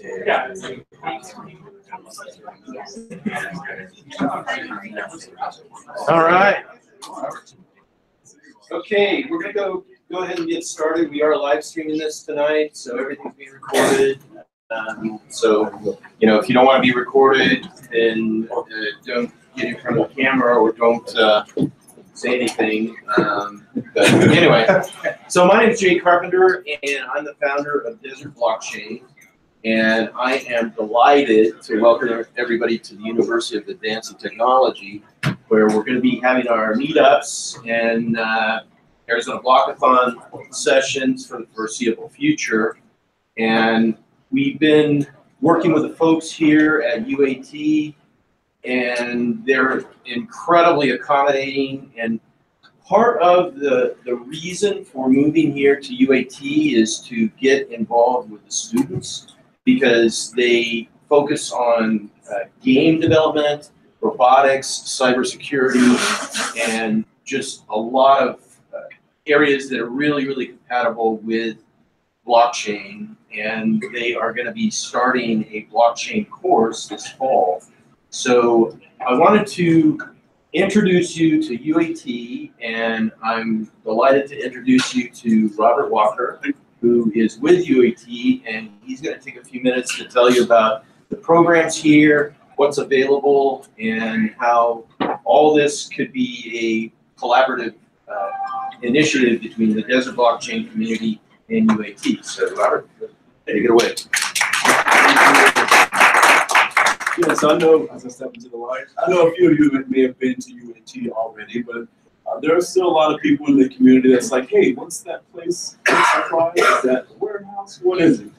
Yeah. All right. Okay, we're gonna go ahead and get started. We are live streaming this tonight, so everything's being recorded. So, you know, if you don't want to be recorded, then don't get in front of the camera or don't say anything. But anyway, so my name is Jay Carpenter, and I'm the founder of Desert Blockchain. And I am delighted to welcome everybody to the University of Advancing Technology, where we're going to be having our meetups and Arizona Blockathon sessions for the foreseeable future. And we've been working with the folks here at UAT, and they're incredibly accommodating. And part of the reason for moving here to UAT is to get involved with the students, because they focus on game development, robotics, cybersecurity, and just a lot of areas that are really, really compatible with blockchain. And they are going to be starting a blockchain course this fall. So I wanted to introduce you to UAT, and I'm delighted to introduce you to Robert Walker, who is with UAT, and he's going to take a few minutes to tell you about the programs here, what's available, and how all this could be a collaborative initiative between the Desert Blockchain community and UAT. So, Robert, take it away. Yes, I know, as I step into the light, I know a few of you may have been to UAT already, but there are still a lot of people in the community that's like, hey, what's that place? Enterprise? Is that a warehouse? What is it?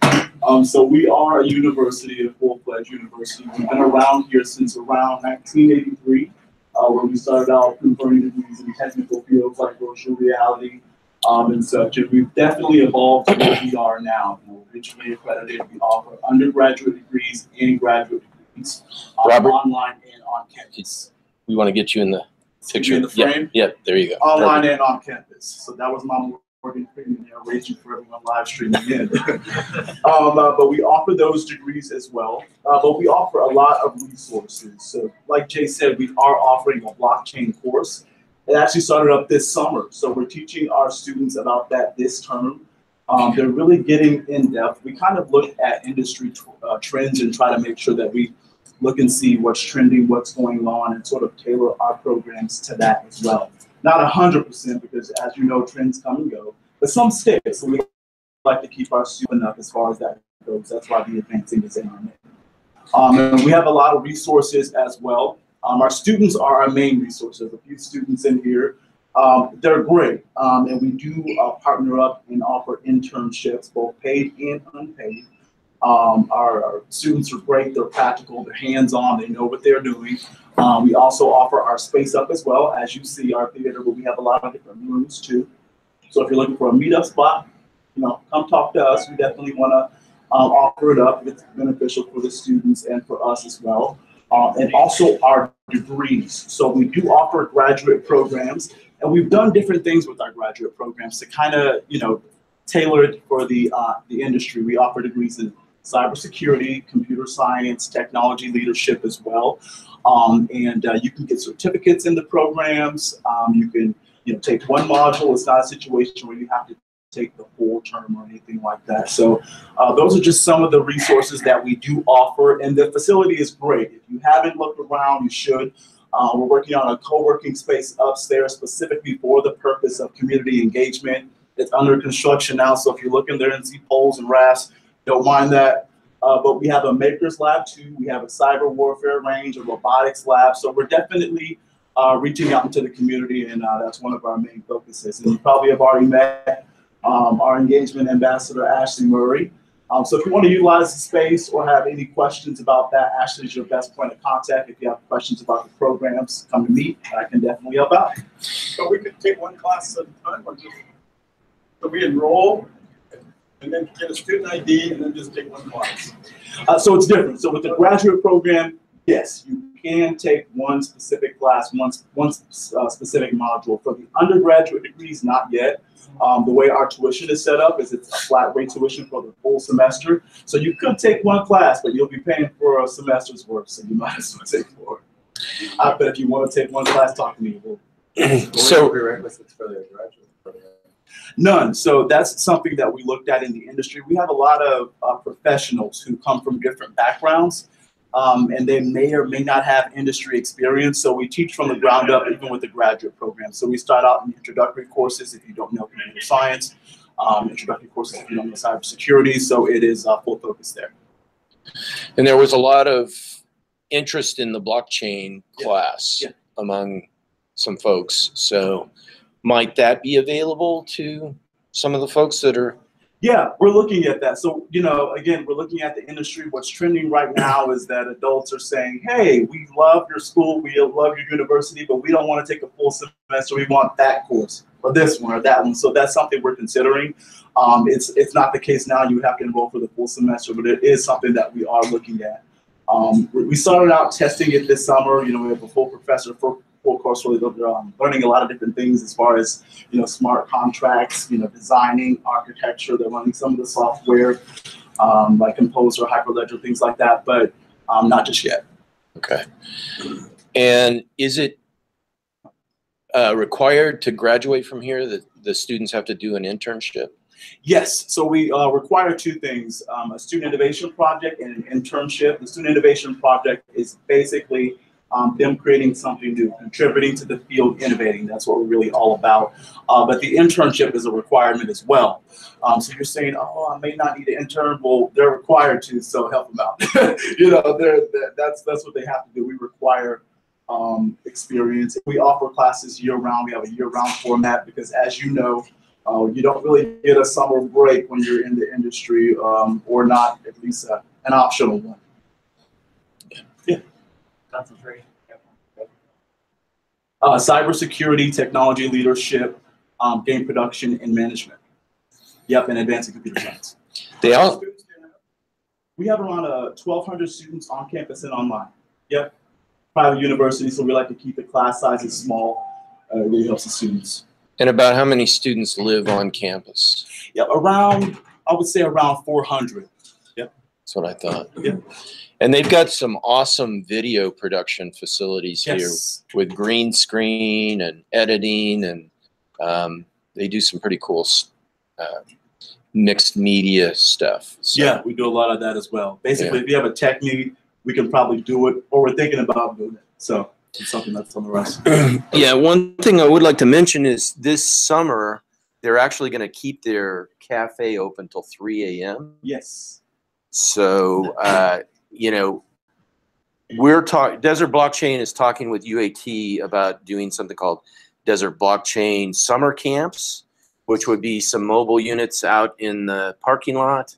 So we are a university, a full-fledged university. We've been around here since around 1983, where we started out converting degrees in technical fields like virtual reality and such. And we've definitely evolved to where we are now. We're originally accredited. We offer undergraduate degrees and graduate degrees, online and on campus. We want to get you in the picture. In the frame? Yep, there you go. Online and on campus. So that was my Morgan Freeman there, waiting for everyone live streaming in. But we offer those degrees as well. But we offer a lot of resources. So like Jay said, we are offering a blockchain course. It actually started up this summer. So we're teaching our students about that this term. They're really getting in depth. We kind of look at industry trends and try to make sure that we look and see what's trending, what's going on, and sort of tailor our programs to that as well. Not 100%, because as you know, trends come and go, but some stay. So we like to keep our students up as far as that goes. That's why the advancing is in our name. And we have a lot of resources as well. Our students are our main resources. A few students in here, they're great. And we do partner up and offer internships, both paid and unpaid. Our students are great, they're practical, they're hands-on, they know what they're doing. We also offer our space up as well. As you see, our theater, but we have a lot of different rooms too. So if you're looking for a meetup spot, you know, come talk to us. We definitely want to offer it up. It's beneficial for the students and for us as well. And also our degrees. So we do offer graduate programs, and we've done different things with our graduate programs to kind of, you know, tailor it for the industry. We offer degrees in cybersecurity, computer science, technology leadership as well. And you can get certificates in the programs. You can, you know, take one module. It's not a situation where you have to take the full term or anything like that. So those are just some of the resources that we do offer. And the facility is great. If you haven't looked around, you should. We're working on a co-working space upstairs specifically for the purpose of community engagement. It's under construction now, so if you're looking there and see poles and rafts, don't mind that. But we have a makers lab too. We have a cyber warfare range, a robotics lab. So we're definitely reaching out into the community, and that's one of our main focuses. And you probably have already met our engagement ambassador, Ashley Murray. So if you want to utilize the space or have any questions about that, Ashley is your best point of contact. If you have questions about the programs, come to me. I can definitely help out. So we could take one class at a time, or just so we enroll and then get a student ID and then just take one class? So it's different. So with the graduate program, Yes, you can take one specific class, one specific module. For the undergraduate degrees, not yet. The way our tuition is set up is it's a flat rate tuition for the full semester. So you could take one class, but you'll be paying for a semester's worth, so you might as well take four. I bet if you want to take one class, talk to me. So prerequisites for the graduate program? None. So that's something that we looked at in the industry. We have a lot of professionals who come from different backgrounds, and they may or may not have industry experience. So we teach from the ground up, even with the graduate program. So we start out in introductory courses if you don't know computer science, introductory courses if you don't know cybersecurity. So it is full focus there. And there was a lot of interest in the blockchain class among some folks. So might that be available to some of the folks that are? Yeah, we're looking at that. So, you know, again, we're looking at the industry. What's trending right now is that adults are saying, hey, we love your school, we love your university, but we don't want to take a full semester. We want that course or this one or that one. So that's something we're considering. It's not the case now. You would have to enroll for the full semester, but it is something that we are looking at. We started out testing it this summer. You know, we have a full professor for full course where they're learning a lot of different things as far as, you know, smart contracts, you know, designing architecture. They're learning some of the software, like Composer, Hyperledger, things like that, but not just yet. Okay. And is it required to graduate from here that the students have to do an internship? Yes, so we require two things, a student innovation project and an internship. The student innovation project is basically them creating something new, contributing to the field, innovating. That's what we're really all about. But the internship is a requirement as well. So you're saying, oh, I may not need an intern. Well, they're required to, so help them out. You know, that's what they have to do. We require experience. We offer classes year-round. We have a year-round format because, as you know, you don't really get a summer break when you're in the industry, or not, at least an optional one. Yeah. Concentration. Cybersecurity, technology leadership, game production, and management. Yep, and advancing computer science. They all. We have around 1,200 students on campus and online. Yep, private university, so we like to keep the class sizes small. It really helps the students. And about how many students live on campus? Yeah, around, I would say around 400. Yep. That's what I thought. Yep. And they've got some awesome video production facilities Yes. here with green screen and editing, and they do some pretty cool mixed media stuff. So, yeah, we do a lot of that as well. Basically, if you have a tech need, we can probably do it, or we're thinking about doing it. So it's something that's on the rise. Yeah, one thing I would like to mention is this summer, they're actually going to keep their cafe open till 3 a.m. Yes. So, you know, Desert Blockchain is talking with UAT about doing something called Desert Blockchain Summer Camps, which would be some mobile units out in the parking lot.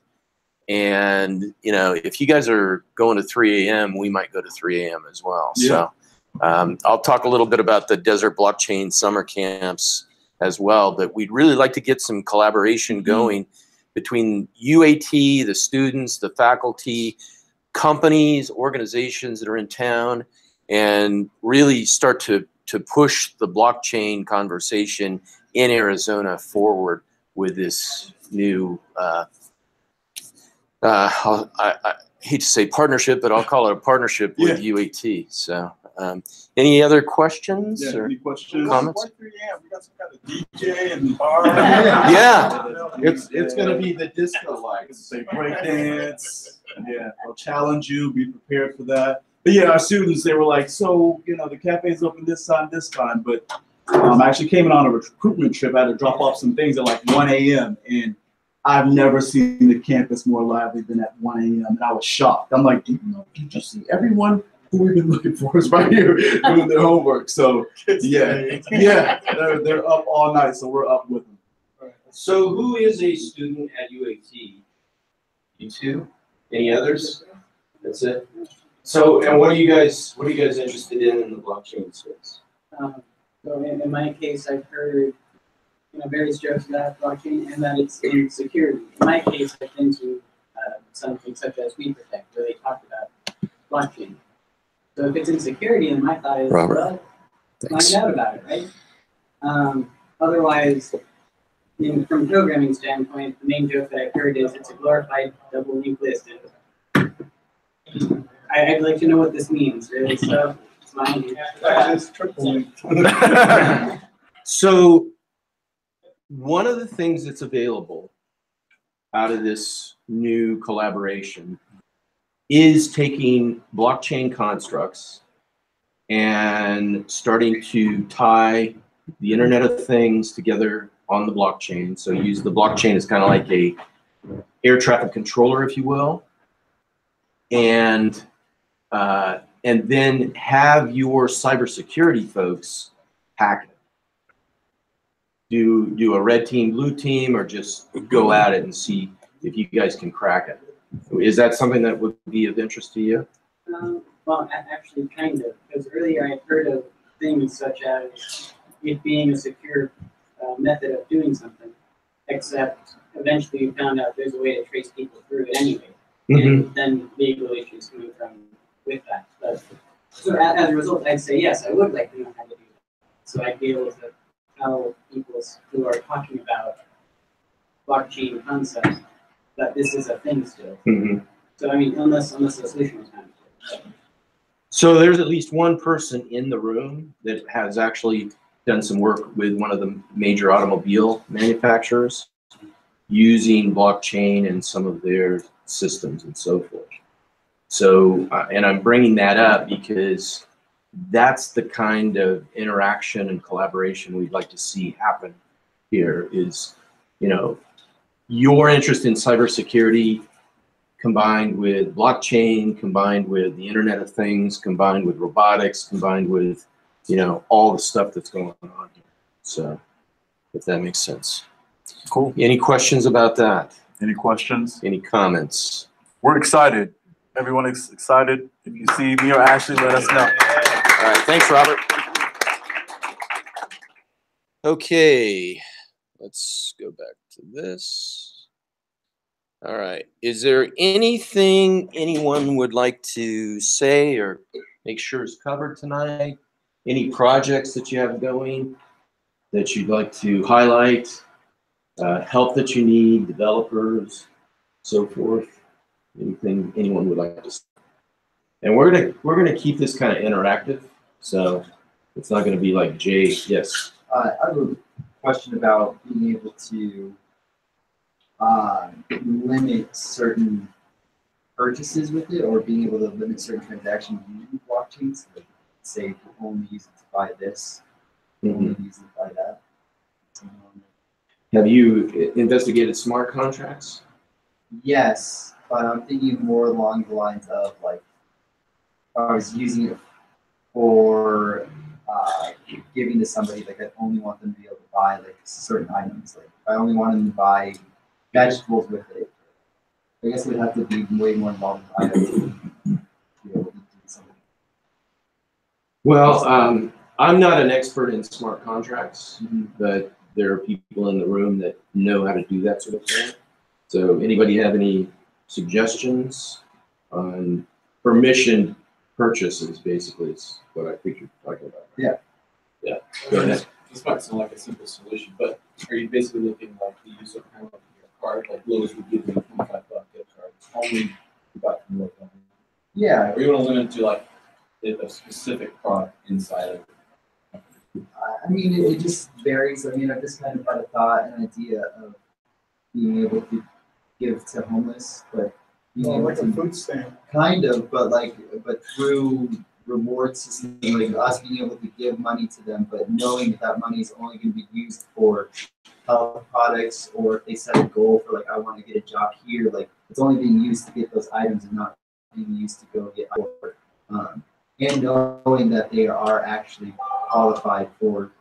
And, you know, if you guys are going to 3 a.m., we might go to 3 a.m. as well. Yeah. So I'll talk a little bit about the Desert Blockchain Summer Camps as well, but we'd really like to get some collaboration going between UAT, the students, the faculty, companies, organizations that are in town, and really start to push the blockchain conversation in Arizona forward with this new, I hate to say partnership, but I'll call it a partnership with UAT. So any other questions or any questions? Comments? We got some kind of DJ and bar. Yeah. It's going to be the disco lights. Say break dance. Yeah, I'll challenge you. Be prepared for that. But yeah, our students, they were like, so, you know, the cafe's open this time. But I actually came in on a recruitment trip. I had to drop off some things at like 1 a.m. And I've never seen the campus more lively than at 1 a.m. And I was shocked. I'm like, did you see everyone who we've been looking for is right here doing their homework? So yeah, they're up all night. So we're up with them. So who is a student at UAT? You two? Any others? That's it. So, and what are you guys interested in the blockchain space? So in my case, I've heard various jokes about blockchain and that it's in security. In my case, I've been to something such as We Protect, where they talk about blockchain. So if it's in security, then my thought is, Robert, well, thanks. find out about it, right? Otherwise, from a programming standpoint, the main joke that I've heard is it's a glorified double linked list. I'd like to know what this means, really. So it's mine. That is triple linked. So one of the things that's available out of this new collaboration is taking blockchain constructs and starting to tie the Internet of Things together on the blockchain. So use the blockchain as kind of like a air traffic controller, if you will, and then have your cybersecurity folks hack it. Do a red team, blue team, or just go at it and see if you guys can crack it. Is that something that would be of interest to you? Well, actually, kind of, because earlier I heard of things such as it being a secure method of doing something, except eventually we found out there's a way to trace people through it anyway, and then legal issues coming from with that. But, so as a result, I'd say yes, I would like to know how to do that, so I'd be able to tell people who are talking about blockchain concepts that this is a thing still. So I mean, unless the solution was found. So there's at least one person in the room that has actually done some work with one of the major automobile manufacturers using blockchain in some of their systems and so forth. So, and I'm bringing that up because that's the kind of interaction and collaboration we'd like to see happen here is, you know, your interest in cybersecurity combined with blockchain, combined with the Internet of Things, combined with robotics, combined with, you know, all the stuff that's going on here. So, if that makes sense. Cool. Any questions about that? Any questions? Any comments? We're excited. Everyone is excited. If you see me or Ashley, let us know. All right, thanks, Robert. Okay, let's go back to this. All right, is there anything anyone would like to say or make sure is covered tonight? Any projects that you have going that you'd like to highlight? Help that you need, developers, so forth? Anything anyone would like to say? And we're gonna keep this kind of interactive, so it's not gonna be like Jay. Yes. I have a question about being able to limit certain purchases with it, or being able to limit certain transactions using blockchains. Like, say, only use it to buy this, only use it to buy that. Have you investigated smart contracts? Yes, but I'm thinking more along the lines of, like, I was using it for giving to somebody, like I only want them to be able to buy like certain items. Like if I only want them to buy vegetables with it, I guess it would have to be way more involved with items to be able to do something. Well, I'm not an expert in smart contracts, but there are people in the room that know how to do that sort of thing. So anybody have any suggestions on permissioned purchases, basically, is what I think you're talking about. Yeah. Yeah, go ahead. This might sound like a simple solution, but are you basically looking like the use of kind of like your card, like Lowe's would give you a $25 gift card, it's only about from your company? Yeah, Or you want to limit it to like a specific product inside of it? I mean, it just varies. I mean, I've just kind of had a thought and idea of being able to give to homeless, but being able Like a to food stamp. kind of, but through reward system, like us being able to give money to them, but knowing that that money is only going to be used for health products, or if they set a goal for like, I want to get a job here, like it's only being used to get those items and not being used to go get work. And knowing that they are actually qualified for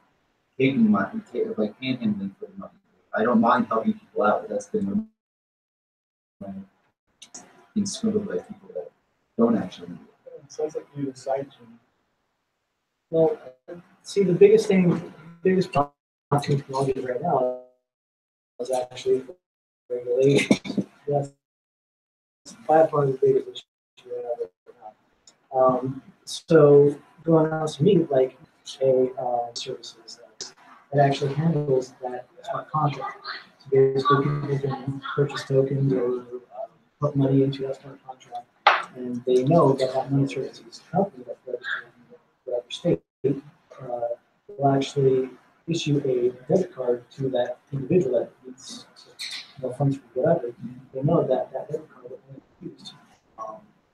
taking money, like panhandling for the money. I don't mind helping people out, but that's been being swindled by people that don't actually need it. Sounds like you need a side chain. Well, see, the biggest problem to technology right now is actually regulation. That's by far the biggest issue we have right now. So going out to meet like a services that actually handles that smart contract. So basically, people can purchase tokens or put money into that smart contract, and they know that that money services company that's registered in whatever state will actually issue a debit card to that individual that needs funds for whatever. They know that that debit card will only be used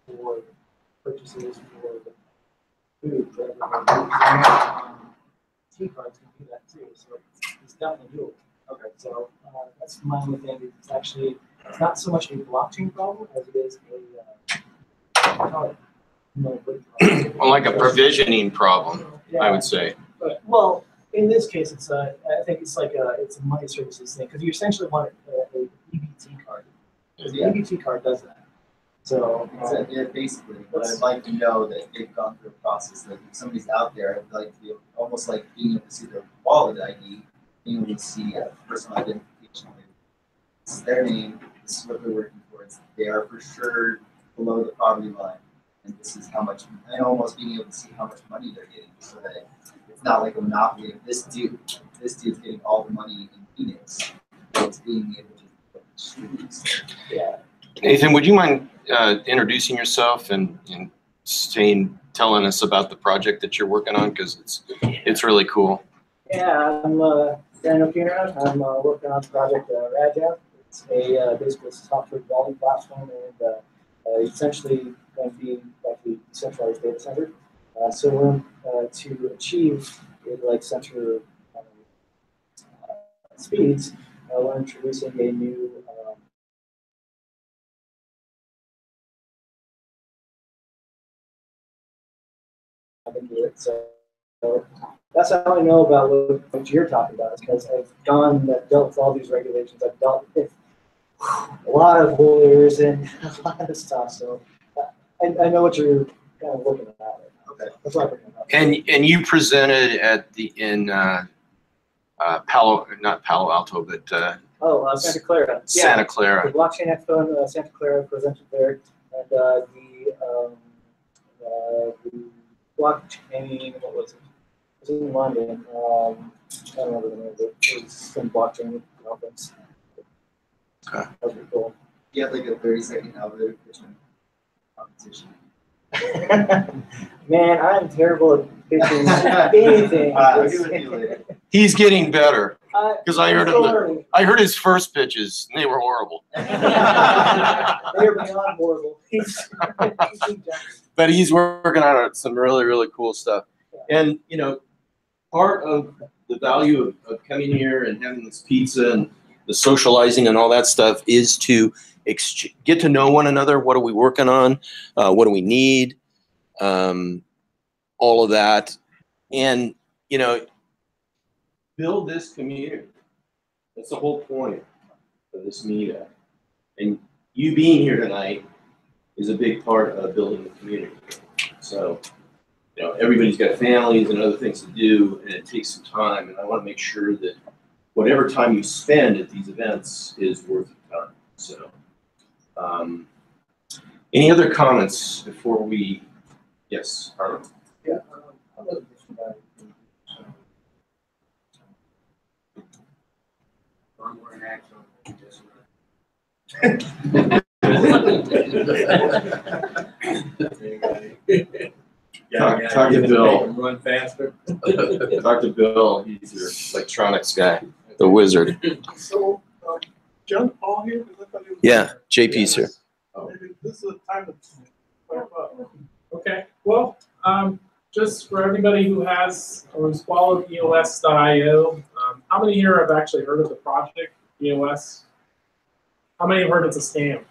for purchases for food, whatever. T cards can do that too, so it's definitely doable. Okay, so that's my only thing. It's actually not so much a blockchain problem as it is Well, like a provisioning problem, yeah. I would say. But, well, in this case, it's I think it's like it's a money services thing because you essentially want a EBT card. Because the EBT card does that. So yeah, basically, but I'd like to know that they've gone through a process. That if somebody's out there, I'd like to be almost like being able to see their wallet ID, being able to see a personal identification. This is their name. This is what they're working towards. They are for sure below the poverty line, and this is how much. And almost being able to see how much money they're getting, so that it's not like a monopoly of this dude's getting all the money in Phoenix. It's being able to distribute. yeah. Nathan, would you mind introducing yourself and telling us about the project that you're working on, because it's really cool. Yeah, I'm Daniel Kieran. I'm working on project Radja. It's basically a software development platform, and essentially going to be like a decentralized data center. So we're to achieve like center speeds. We're introducing a new into it. So that's how I know about what you're talking about, is because I've dealt with all these regulations. I've dealt with a lot of lawyers and a lot of stuff. So I know what you're kind of looking at. Okay, that's what I'm looking at. And you presented at in not Palo Alto, but Santa Clara. Santa Clara. The Blockchain Expo in Santa Clara presented there, and the blockchain, what was it? It was in London. I don't remember the name of it. It was some blockchain conference. Okay. That was pretty cool. You had like a 30-second elevator pitch competition. Man, I'm terrible at pitching anything. I'll give it to you later. He's getting better, because I heard learning. I heard his first pitches, and they were horrible. They're beyond horrible. But he's working on some really, really cool stuff. And, you know, part of the value of coming here and having this pizza and the socializing and all that stuff is to get to know one another. What are we working on? What do we need? All of that. And, you know, build this community. That's the whole point of this meetup. And you being here tonight is a big part of building the community. So, you know, everybody's got families and other things to do, and it takes some time. And I want to make sure that whatever time you spend at these events is worth your time. So, any other comments before we? Yes, Harlan. Yeah, how about this guy? Talk to Bill. Run faster. Talk to Bill. He's your electronics guy, the wizard. So, John Paul here? Yeah, JP's here. Maybe this is the time to clarify. Okay, well, just for everybody who has or has followed EOS.io, how many here have actually heard of the project, EOS? How many have heard it's a scam?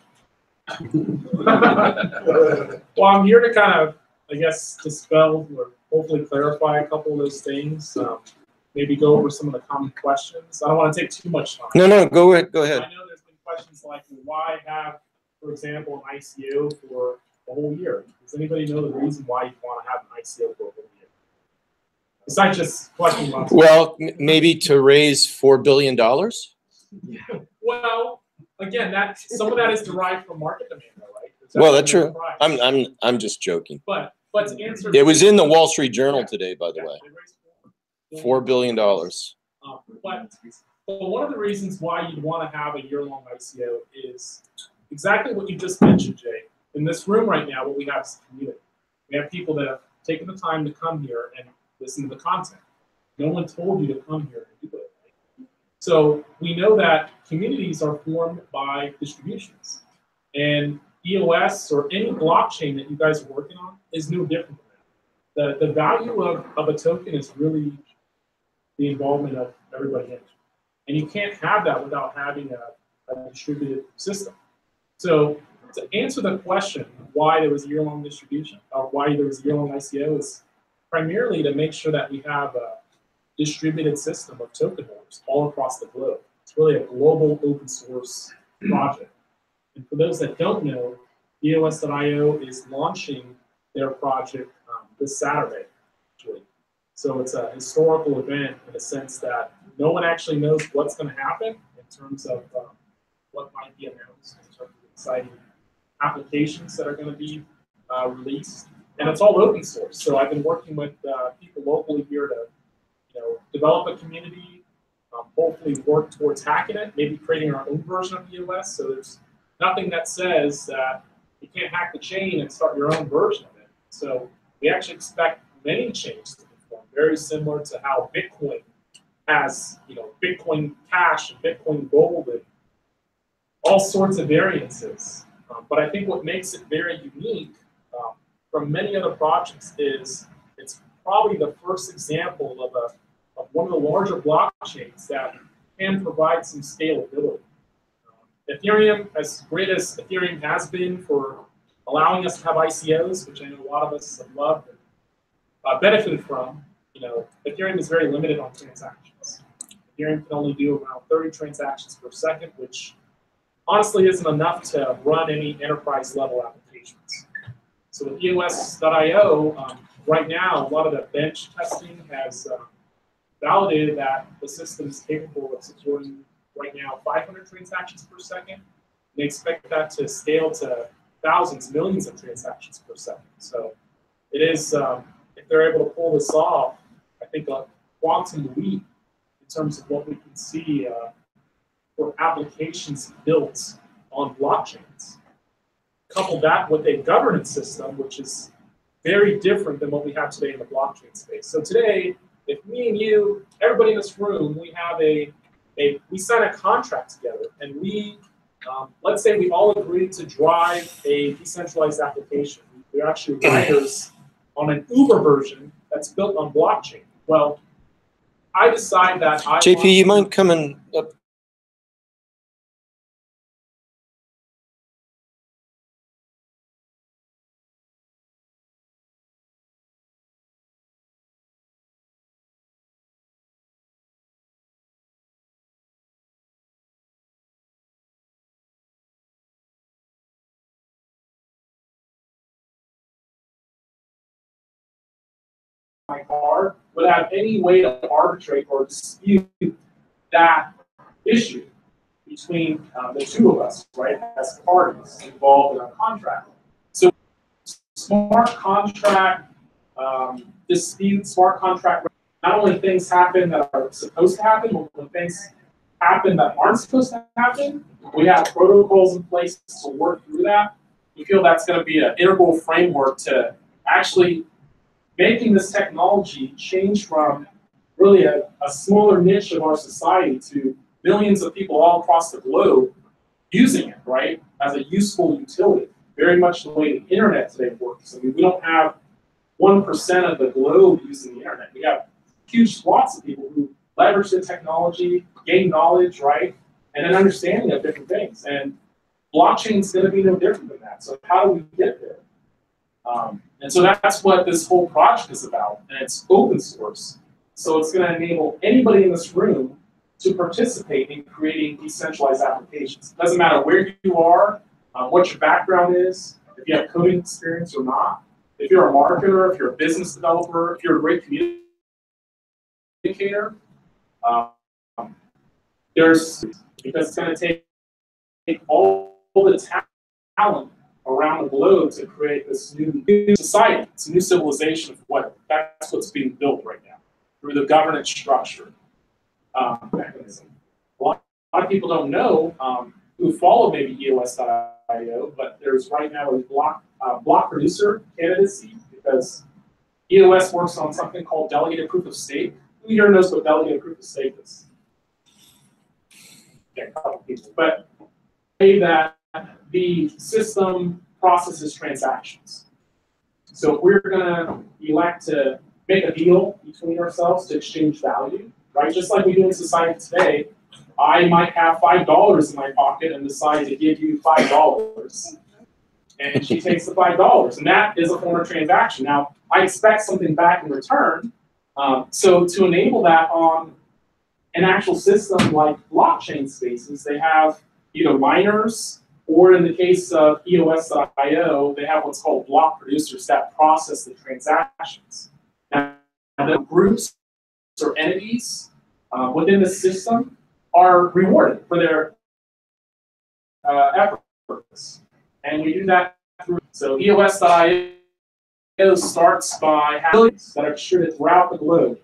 Well, I'm here to kind of, I guess, dispel or hopefully clarify a couple of those things. Maybe go over some of the common questions. I don't want to take too much time. No, go ahead. Go ahead. I know there's been questions like, well, why have, for example, an ICO for a whole year? Does anybody know the reason why you want to have an ICO for a whole year? Besides just collecting lots. Well, maybe to raise $4 billion. Well, again, some of that is derived from market demand, though, right? Well, that's true. I'm just joking. But But to answer, It was in the Wall Street Journal today, by the yeah, way. they raised $4 billion. But one of the reasons why you'd want to have a year-long ICO is exactly what you just mentioned, Jay. In this room right now, what we have is a community. We have people that have taken the time to come here and listen to the content. No one told you to come here and do it. So we know that communities are formed by distributions. And EOS or any blockchain that you guys are working on is no different than that. The value of a token is really the involvement of everybody in it. And you can't have that without having a distributed system. So to answer the question why there was a year-long distribution, or why there was a year-long ICO, is primarily to make sure that we have a distributed system of token holders all across the globe. It's really a global open source project. And for those that don't know, EOS.io is launching their project this Saturday, actually. So it's a historical event in the sense that no one actually knows what's going to happen in terms of what might be announced in terms of exciting applications that are going to be released. And it's all open source. So I've been working with people locally here to develop a community, hopefully work towards hacking it, maybe creating our own version of EOS. So there's nothing that says that you can't hack the chain and start your own version of it. So we actually expect many chains to be formed, very similar to how Bitcoin has, Bitcoin Cash and Bitcoin Gold and all sorts of variances. But I think what makes it very unique from many other projects is it's probably the first example of one of the larger blockchains that can provide some scalability. Ethereum, as great as Ethereum has been for allowing us to have ICOs, which I know a lot of us have loved and benefited from, Ethereum is very limited on transactions. Ethereum can only do around 30 transactions per second, which honestly isn't enough to run any enterprise level applications. So with EOS.io, right now, a lot of the bench testing has validated that the system is capable of supporting right now 500 transactions per second. They expect that to scale to thousands, millions of transactions per second. So it is, if they're able to pull this off, I think a quantum leap in terms of what we can see for applications built on blockchains. Couple that with a governance system, which is very different than what we have today in the blockchain space. So today, if me and you, everybody in this room, we have we sign a contract together, and we, let's say we all agree to drive a decentralized application. We're actually writers on an Uber version that's built on blockchain. Well, I decide that I JP, you mind coming up? my car would have any way to arbitrate or dispute that issue between the two of us, right, as parties involved in a contract. So smart contract disputes, smart contract, not only things happen that are supposed to happen, but when things happen that aren't supposed to happen, we have protocols in place to work through that. We feel that's going to be an integral framework to actually making this technology change from really a smaller niche of our society to millions of people all across the globe using it, right, as a useful utility, very much the way the internet today works. I mean, we don't have 1% of the globe using the internet. We have huge swaths of people who leverage the technology, gain knowledge, right, and an understanding of different things. And blockchain is going to be no different than that. So how do we get there? And so that's what this whole project is about, and it's open source. So it's going to enable anybody in this room to participate in creating decentralized applications. It doesn't matter where you are, what your background is, if you have coding experience or not, if you're a marketer, if you're a business developer, if you're a great communicator, because it's going to take all the talent around the globe to create this new society. It's a new civilization of that's what's being built right now through the governance structure mechanism. A lot of people don't know who follow maybe EOS.io, but there's right now a block producer candidacy because EOS works on something called delegated proof of stake. Who here knows what delegated proof of stake is? Okay, a couple people. But say that the system processes transactions. So if we're going to elect to make a deal between ourselves to exchange value, right? Just like we do in society today, I might have $5 in my pocket and decide to give you $5. And she takes the $5. And that is a form of transaction. Now, I expect something back in return. So to enable that on an actual system like blockchain spaces, they have either miners, or in the case of EOS.io, they have what's called block producers that process the transactions. Now, the groups or entities within the system are rewarded for their efforts. And we do that through, so EOS.io starts by having billions that are distributed throughout the globe,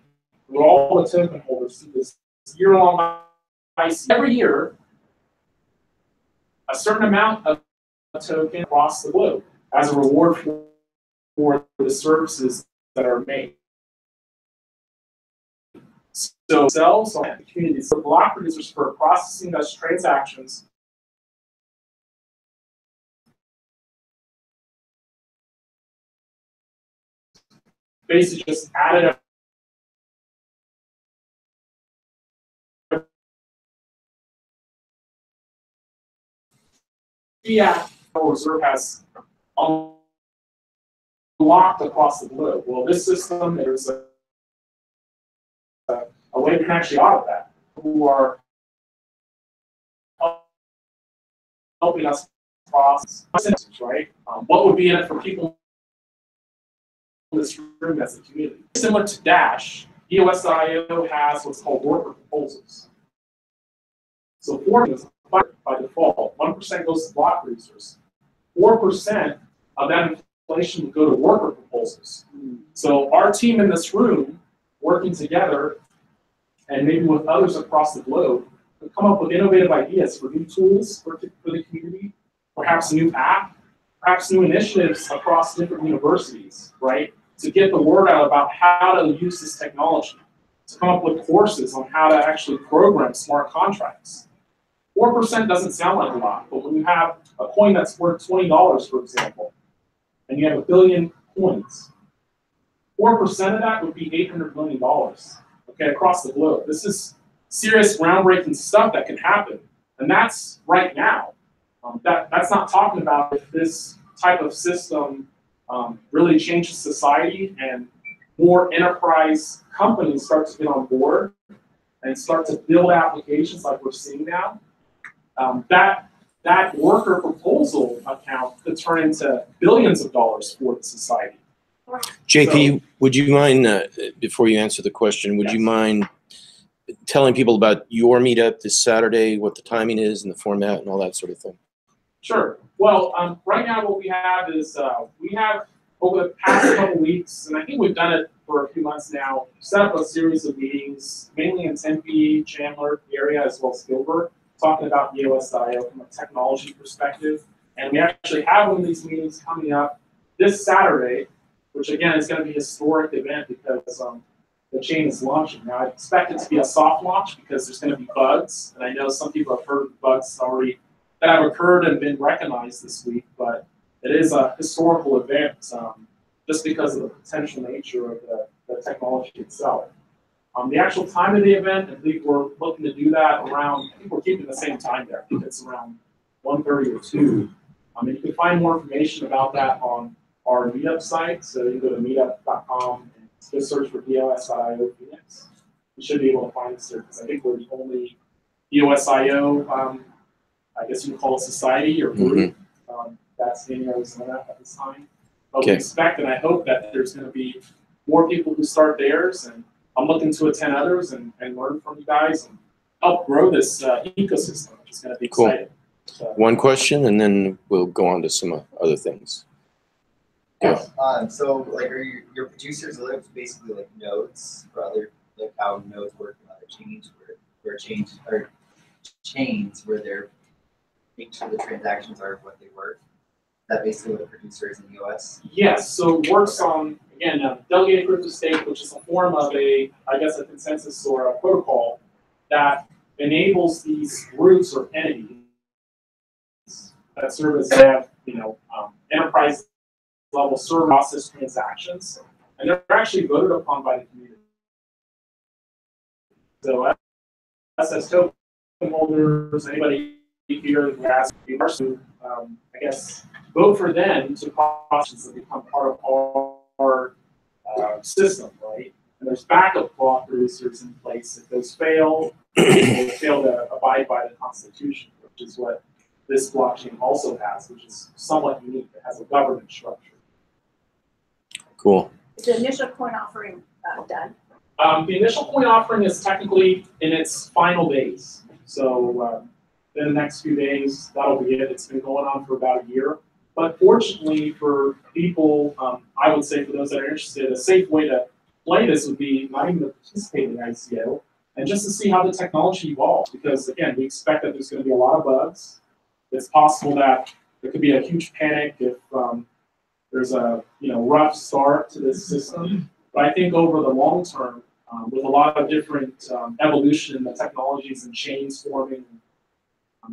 through all the token holders, through this year-long IC. Every year, a certain amount of token across the globe as a reward for the services that are made. So cells on the communities, the block producers for processing those transactions basically just added fiat reserve has unlocked across the globe. Well, this system, there's a way we can actually audit that, who are helping us process, right? What would be in it for people in this room as a community? Similar to Dash, EOS.io has what's called worker proposals. So 4% is by default. 1% goes to block producers. 4% of that inflation would go to worker proposals. So our team in this room, working together, and maybe with others across the globe, to come up with innovative ideas for new tools for the community, perhaps a new app, perhaps new initiatives across different universities, right? To get the word out about how to use this technology, to come up with courses on how to actually program smart contracts. 4% doesn't sound like a lot, but when you have a coin that's worth $20, for example, and you have 1 billion coins, 4% of that would be $800 million, okay, across the globe. This is serious groundbreaking stuff that can happen, and that's right now. That's not talking about if this type of system really changes society and more enterprise companies start to get on board and start to build applications like we're seeing now. That worker proposal account could turn into billions of dollars for the society. JP, would you mind, before you answer the question, would you mind telling people about your meetup this Saturday, what the timing is and the format and all that sort of thing? Sure. Well, right now what we have is we have over the past couple weeks, and I think we've done it for a few months now, set up a series of meetings, mainly in Tempe, Chandler area, as well as Gilbert, talking about EOS.io from a technology perspective. And we actually have one of these meetings coming up this Saturday, which again is going to be a historic event because the chain is launching. Now I expect it to be a soft launch because there's going to be bugs, and I know some people have heard of bugs already that have occurred and been recognized this week, but it is a historical event just because of the potential nature of the technology itself. The actual time of the event, I believe we're looking to do that around, I think we're keeping the same time there. I think it's around 1:30 or 2. And you can find more information about that on our meetup site. So you can go to meetup.com and just search for EOS.io Phoenix. You should be able to find us there because I think we're the only EOS.io, I guess you can call it society or group, that's in Arizona at this time. But we expect and I hope that there's going to be more people who start theirs, and I'm looking to attend others and learn from you guys and help grow this ecosystem, which is going to be exciting. One question, and then we'll go on to some other things. Go. So like are your producers are basically like nodes for other, like how nodes work in other chains where chains where they're making sure the transactions are what they were. That basically what a producer is in the OS? Yes, so it works on, again, delegated proof of stake, which is a form of a consensus or a protocol that enables these groups or entities that serve as enterprise level server process transactions, and they're actually voted upon by the community. So as token holders, anybody here who has to, vote for them to process and become part of our system, right? And there's backup block producers in place. If those fail, they fail to abide by the Constitution, which is what this blockchain also has, which is somewhat unique. It has a governance structure. Cool. Is the initial coin offering done? The initial coin offering is technically in its final days. So in the next few days, that'll be it. It's been going on for about a year. But fortunately for people, I would say for those that are interested, a safe way to play this would be not even to participate in the ICO and just to see how the technology evolves. Because again, we expect that there's going to be a lot of bugs. It's possible that there could be a huge panic if there's a rough start to this system. But I think over the long term, with a lot of different evolution in the technologies and chains forming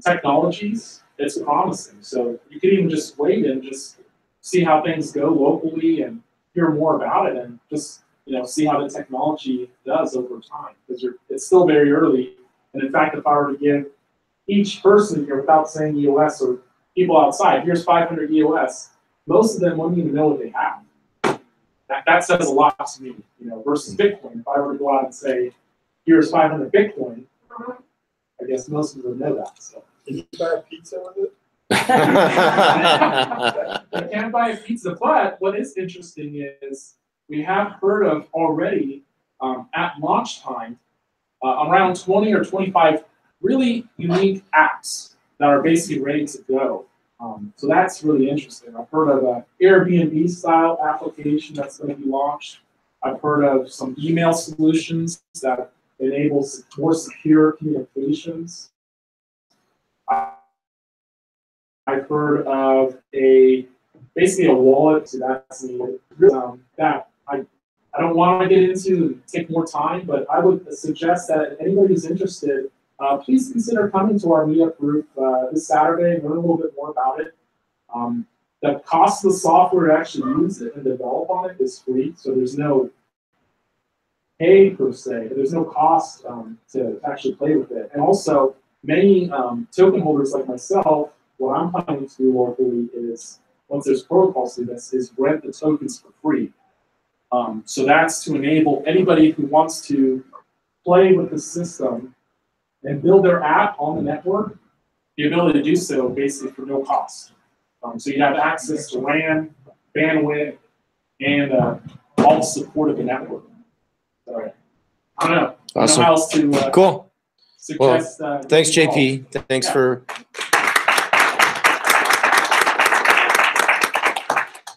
technologies, it's promising. So you could even just wait and just see how things go locally and hear more about it and just see how the technology does over time, because it's still very early. And in fact, if I were to give each person here, without saying EOS or people outside, here's 500 EOS, most of them wouldn't even know what they have. That says a lot to me, versus Bitcoin. If I were to go out and say, here's 500 Bitcoin, I guess most of them know that. So. Can you buy a pizza with it? I can't buy a pizza, but what is interesting is we have heard of already at launch time around 20 or 25 really unique apps that are basically ready to go. So that's really interesting. I've heard of an Airbnb style application that's going to be launched. I've heard of some email solutions that enable more secure communications. I've heard of basically a wallet that's that I don't want to get into and take more time, but I would suggest that if anybody who's interested, please consider coming to our meetup group this Saturday and learn a little bit more about it. The cost of the software to actually use it and develop on it is free, so there's no pay per se. There's no cost to actually play with it. And also, many token holders like myself, what I'm planning to do locally is, once there's protocols to this, is rent the tokens for free. So that's to enable anybody who wants to play with the system and build their app on the network, the ability to do so basically for no cost. So you have access to RAM, bandwidth, and all the support of the network. So, I don't know. Awesome. I don't know how else to Cool. suggest. Well, thanks, JP. Thanks for.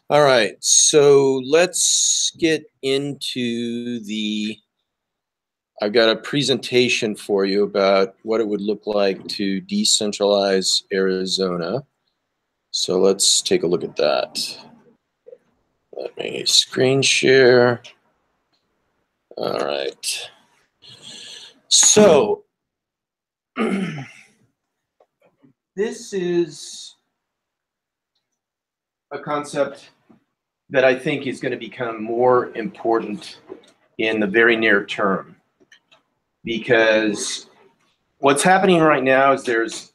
All right, so let's get into I've got a presentation for you about what it would look like to decentralize Arizona. So let's take a look at that. Let me screen share. All right. So this is a concept that I think is going to become more important in the very near term, because what's happening right now is there's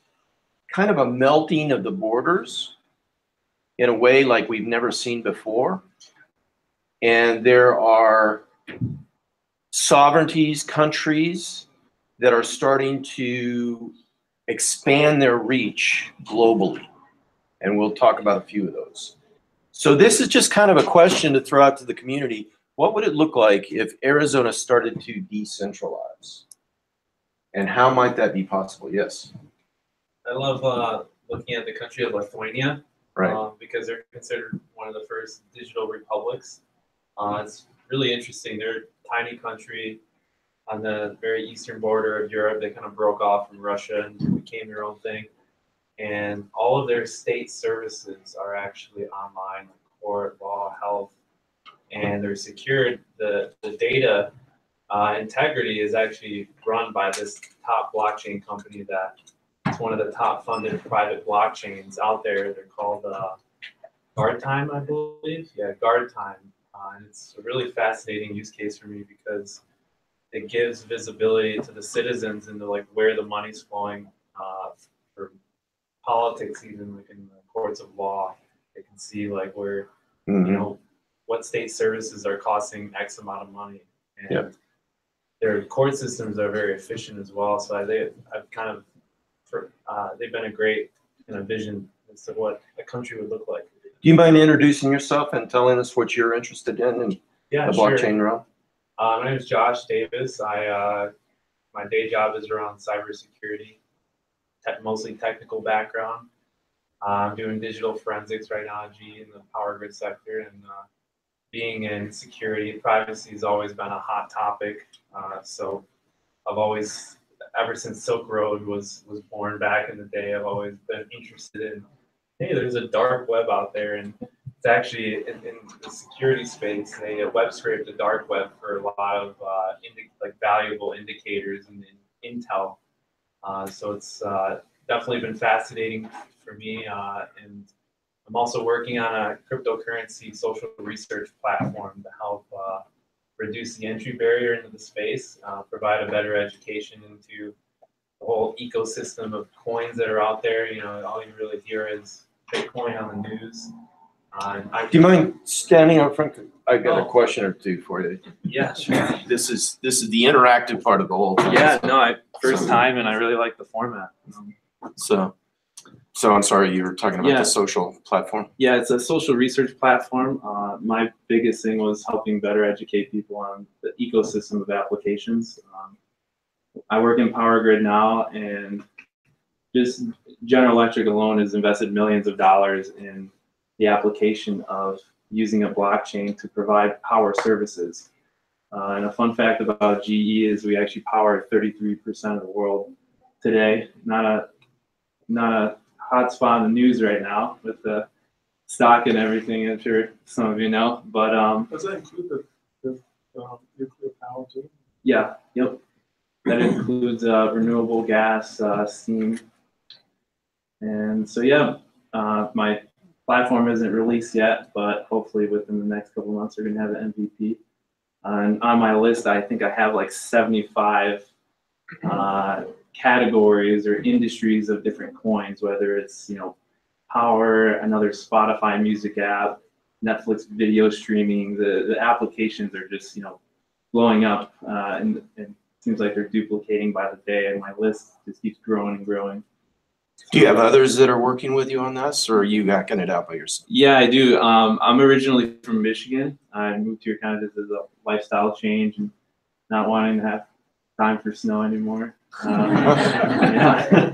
kind of a melting of the borders in a way like we've never seen before. And there are sovereignties, countries that are starting to expand their reach globally. And we'll talk about a few of those. So this is just kind of a question to throw out to the community. What would it look like if Arizona started to decentralize? And how might that be possible? Yes. I love looking at the country of Lithuania, Right. because they're considered one of the first digital republics. It's really interesting. They're a tiny country on the very eastern border of Europe. They kind of broke off from Russia and became their own thing. And all of their state services are actually online, like court, law, health, and they're secured. The data integrity is actually run by this top blockchain company that it's one of the top funded private blockchains out there. They're called Guard Time, I believe. Yeah, Guard Time. And it's a really fascinating use case for me because it gives visibility to the citizens into like where the money's flowing for politics, even like in the courts of law. They can see like where you know what state services are costing X amount of money, and Yep. their court systems are very efficient as well. So I've kind of they've been a great kind of vision as to what a country would look like. Do you mind introducing yourself and telling us what you're interested in Yeah, the sure. blockchain realm? My name is Josh Davis. My day job is around cybersecurity, mostly technical background. I'm doing digital forensics right now at GE in the power grid sector, and being in security, privacy has always been a hot topic. So I've always, ever since Silk Road was born back in the day, I've always been interested in, hey, there's a dark web out there, and it's actually in the security space. They web scraped the dark web for a lot of like valuable indicators and intel. So it's definitely been fascinating for me, and I'm also working on a cryptocurrency social research platform to help reduce the entry barrier into the space, provide a better education into the whole ecosystem of coins that are out there. You know, all you really hear is Bitcoin on the news. Do you mind standing up front? I got a question or two for you. Yeah, sure. This is the interactive part of the whole thing. Yeah, no, first time, and I really like the format. So I'm sorry, you were talking about Yeah. the social platform. Yeah, it's a social research platform. My biggest thing was helping better educate people on the ecosystem of applications. I work in power grid now, and just General Electric alone has invested millions of dollars in the application of using a blockchain to provide power services. And a fun fact about GE is we actually power 33% of the world today. Not a hot spot in the news right now with the stock and everything. I'm sure some of you know, but Does that include the nuclear power too? yeah, yep. That includes renewable gas, steam, and so yeah, my platform isn't released yet, but hopefully within the next couple months we're gonna have an MVP. And on my list, I think I have like 75 categories or industries of different coins, whether it's, you know, power, another Spotify music app, Netflix video streaming. The applications are just, you know, blowing up, and it seems like they're duplicating by the day, and my list just keeps growing and growing. Do you have others that are working with you on this, or are you hacking it out by yourself? Yeah, I do. I'm originally from Michigan. I moved here kind of just as a lifestyle change and not wanting to have time for snow anymore. So I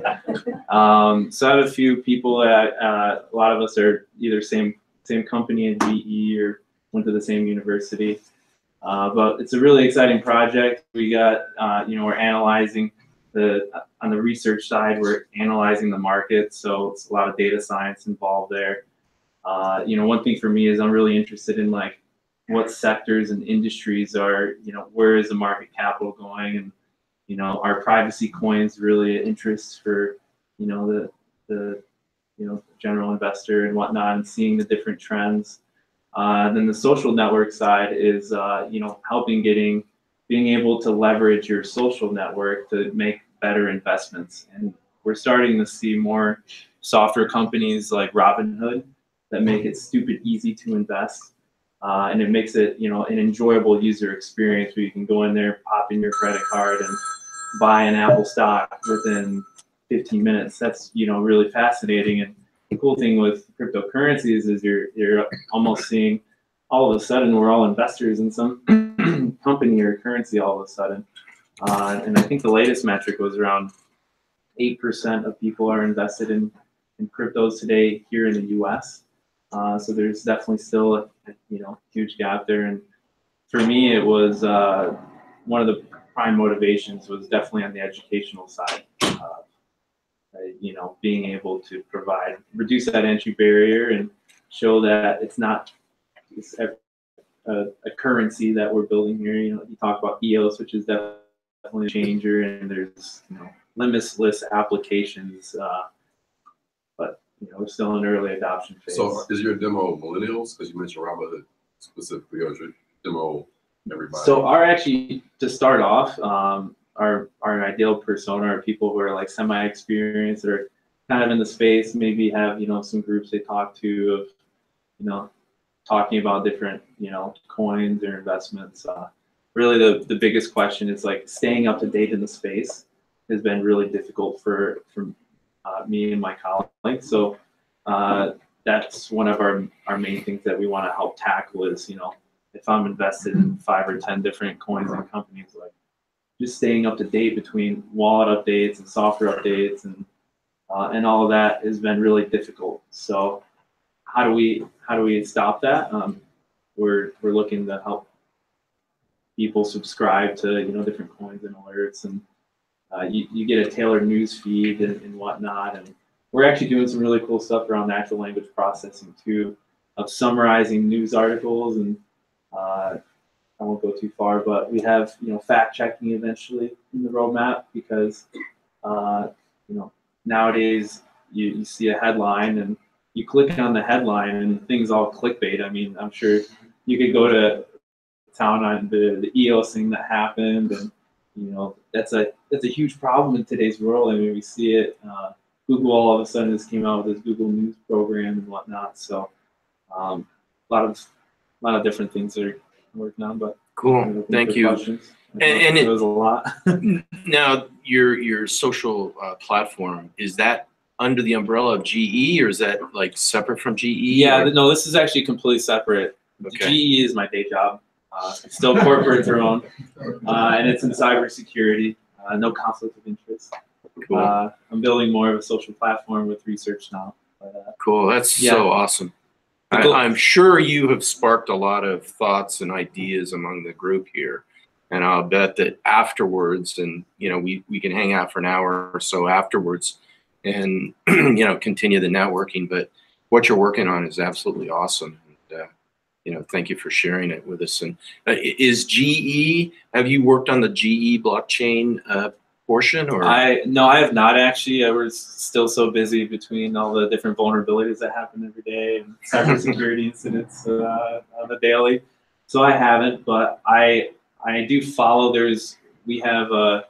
have a few people that a lot of us are either same company in GE or went to the same university. But it's a really exciting project. We got, you know, we're analyzing on the research side, we're analyzing the market. So it's a lot of data science involved there. You know, one thing for me is I'm really interested in like what sectors and industries are, you know, where is the market capital going, and, you know, are privacy coins really an interest for, you know, the you know, general investor and whatnot, and seeing the different trends. Then the social network side is, you know, being able to leverage your social network to make better investments. And we're starting to see more software companies like Robinhood that make it stupid easy to invest. And it makes it, you know, an enjoyable user experience where you can go in there, pop in your credit card, and buy an Apple stock within 15 minutes. That's, you know, really fascinating. And the cool thing with cryptocurrencies is you're almost seeing all of a sudden we're all investors in some company or currency all of a sudden. And I think the latest metric was around 8% of people are invested in in cryptos today here in the U.S. So there's definitely still a huge gap there. And for me, it was one of the prime motivations was definitely on the educational side. Being able to reduce that entry barrier and show that it's not a currency that we're building here. You talk about EOS, which is definitely a changer, and there's limitless applications, but we're still in early adoption phase. So is your demo millennials? Because you mentioned Robinhood specifically, or is your demo everybody? So actually, to start off, our ideal persona are people who are like semi-experienced, that are kind of in the space, maybe have some groups they talk to of talking about different coins or investments. Really the biggest question is like staying up to date in the space has been really difficult for me and my colleagues. So that's one of our main things that we want to help tackle is if I'm invested in 5 or 10 different coins and companies, like just staying up to date between wallet updates and software updates and all of that has been really difficult. So how do we stop that? We're looking to help people subscribe to different coins and alerts, and you get a tailored news feed and whatnot. And we're actually doing some really cool stuff around natural language processing too, of summarizing news articles. And I won't go too far, but we have fact checking eventually in the roadmap, because nowadays you see a headline and you click on the headline and things all clickbait. I mean, I'm sure you could go to town on the EOS thing that happened, and that's a huge problem in today's world. I mean, we see it. Google all of a sudden just came out with this Google News program and whatnot. So a lot of different things are working on. But cool, thank you. And it was a lot. Now, your social platform, is that under the umbrella of GE, or is that like separate from GE? Yeah, no, this is actually completely separate. Okay. GE is my day job. Still corporate drone, and it's in cybersecurity. No conflict of interest. Cool. I'm building more of a social platform with research now. But, cool, that's so awesome. I'm sure you have sparked a lot of thoughts and ideas among the group here, and I'll bet that afterwards, and we can hang out for an hour or so afterwards, and continue the networking. But what you're working on is absolutely awesome. And, thank you for sharing it with us. And is GE? Have you worked on the GE blockchain portion? Or no, I have not actually. I was still so busy between all the different vulnerabilities that happen every day and cybersecurity incidents on the daily. So I haven't, but I do follow. We have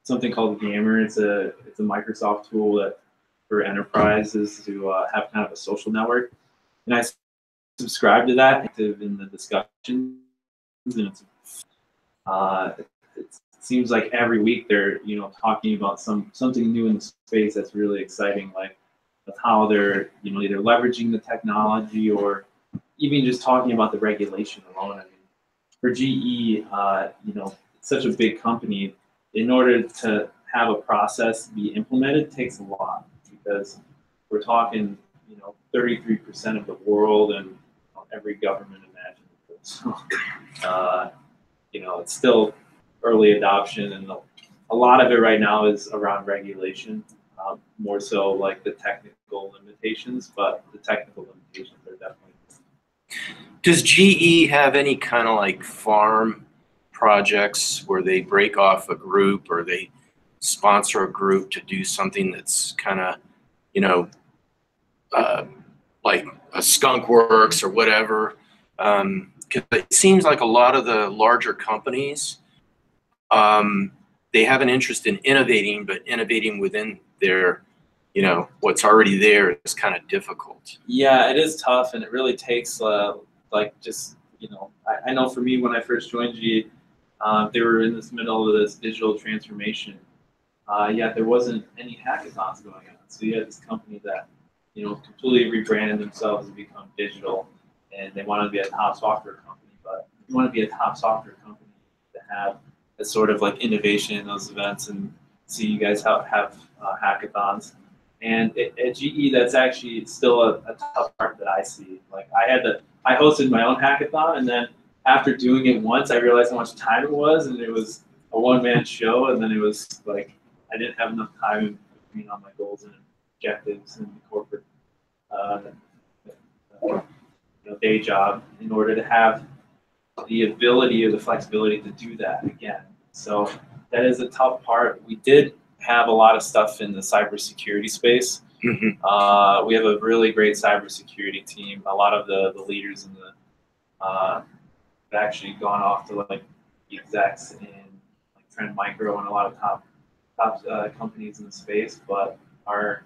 something called Gamer. It's a Microsoft tool that for enterprises to have kind of a social network, and I subscribe to that, active in the discussions, and it seems like every week they're talking about something new in the space that's really exciting, like of how they're either leveraging the technology or even just talking about the regulation alone. I mean, for GE, it's such a big company. In order to have a process be implemented takes a lot, because we're talking 33% of the world and every government imaginable. So, it's still early adoption, and a lot of it right now is around regulation, more so like the technical limitations, but the technical limitations are definitely. Does GE have any kind of like farm projects where they break off a group or they sponsor a group to do something that's kind of, like a skunk works or whatever? Because it seems like a lot of the larger companies, they have an interest in innovating, but innovating within their, what's already there is kind of difficult. Yeah, it is tough, and it really takes I know for me when I first joined GE, they were in this middle of this digital transformation. Yet there wasn't any hackathons going on. So you had this company that completely rebranded themselves and become digital, and they wanted to be a top software company. But if you want to be a top software company, to have a sort of like innovation in those events, and see you guys have hackathons. And at GE, that's actually still a tough part that I see. Like I hosted my own hackathon, and then after doing it once, I realized how much time it was, and it was a one-man show, and then it was like I didn't have enough time between all my goals and objectives and the corporate day job in order to have the ability or the flexibility to do that again. So that is a tough part. We did have a lot of stuff in the cybersecurity space. Mm-hmm. We have a really great cybersecurity team. A lot of the leaders in the have actually gone off to like the execs in like Trend Micro and a lot of top companies in the space. But our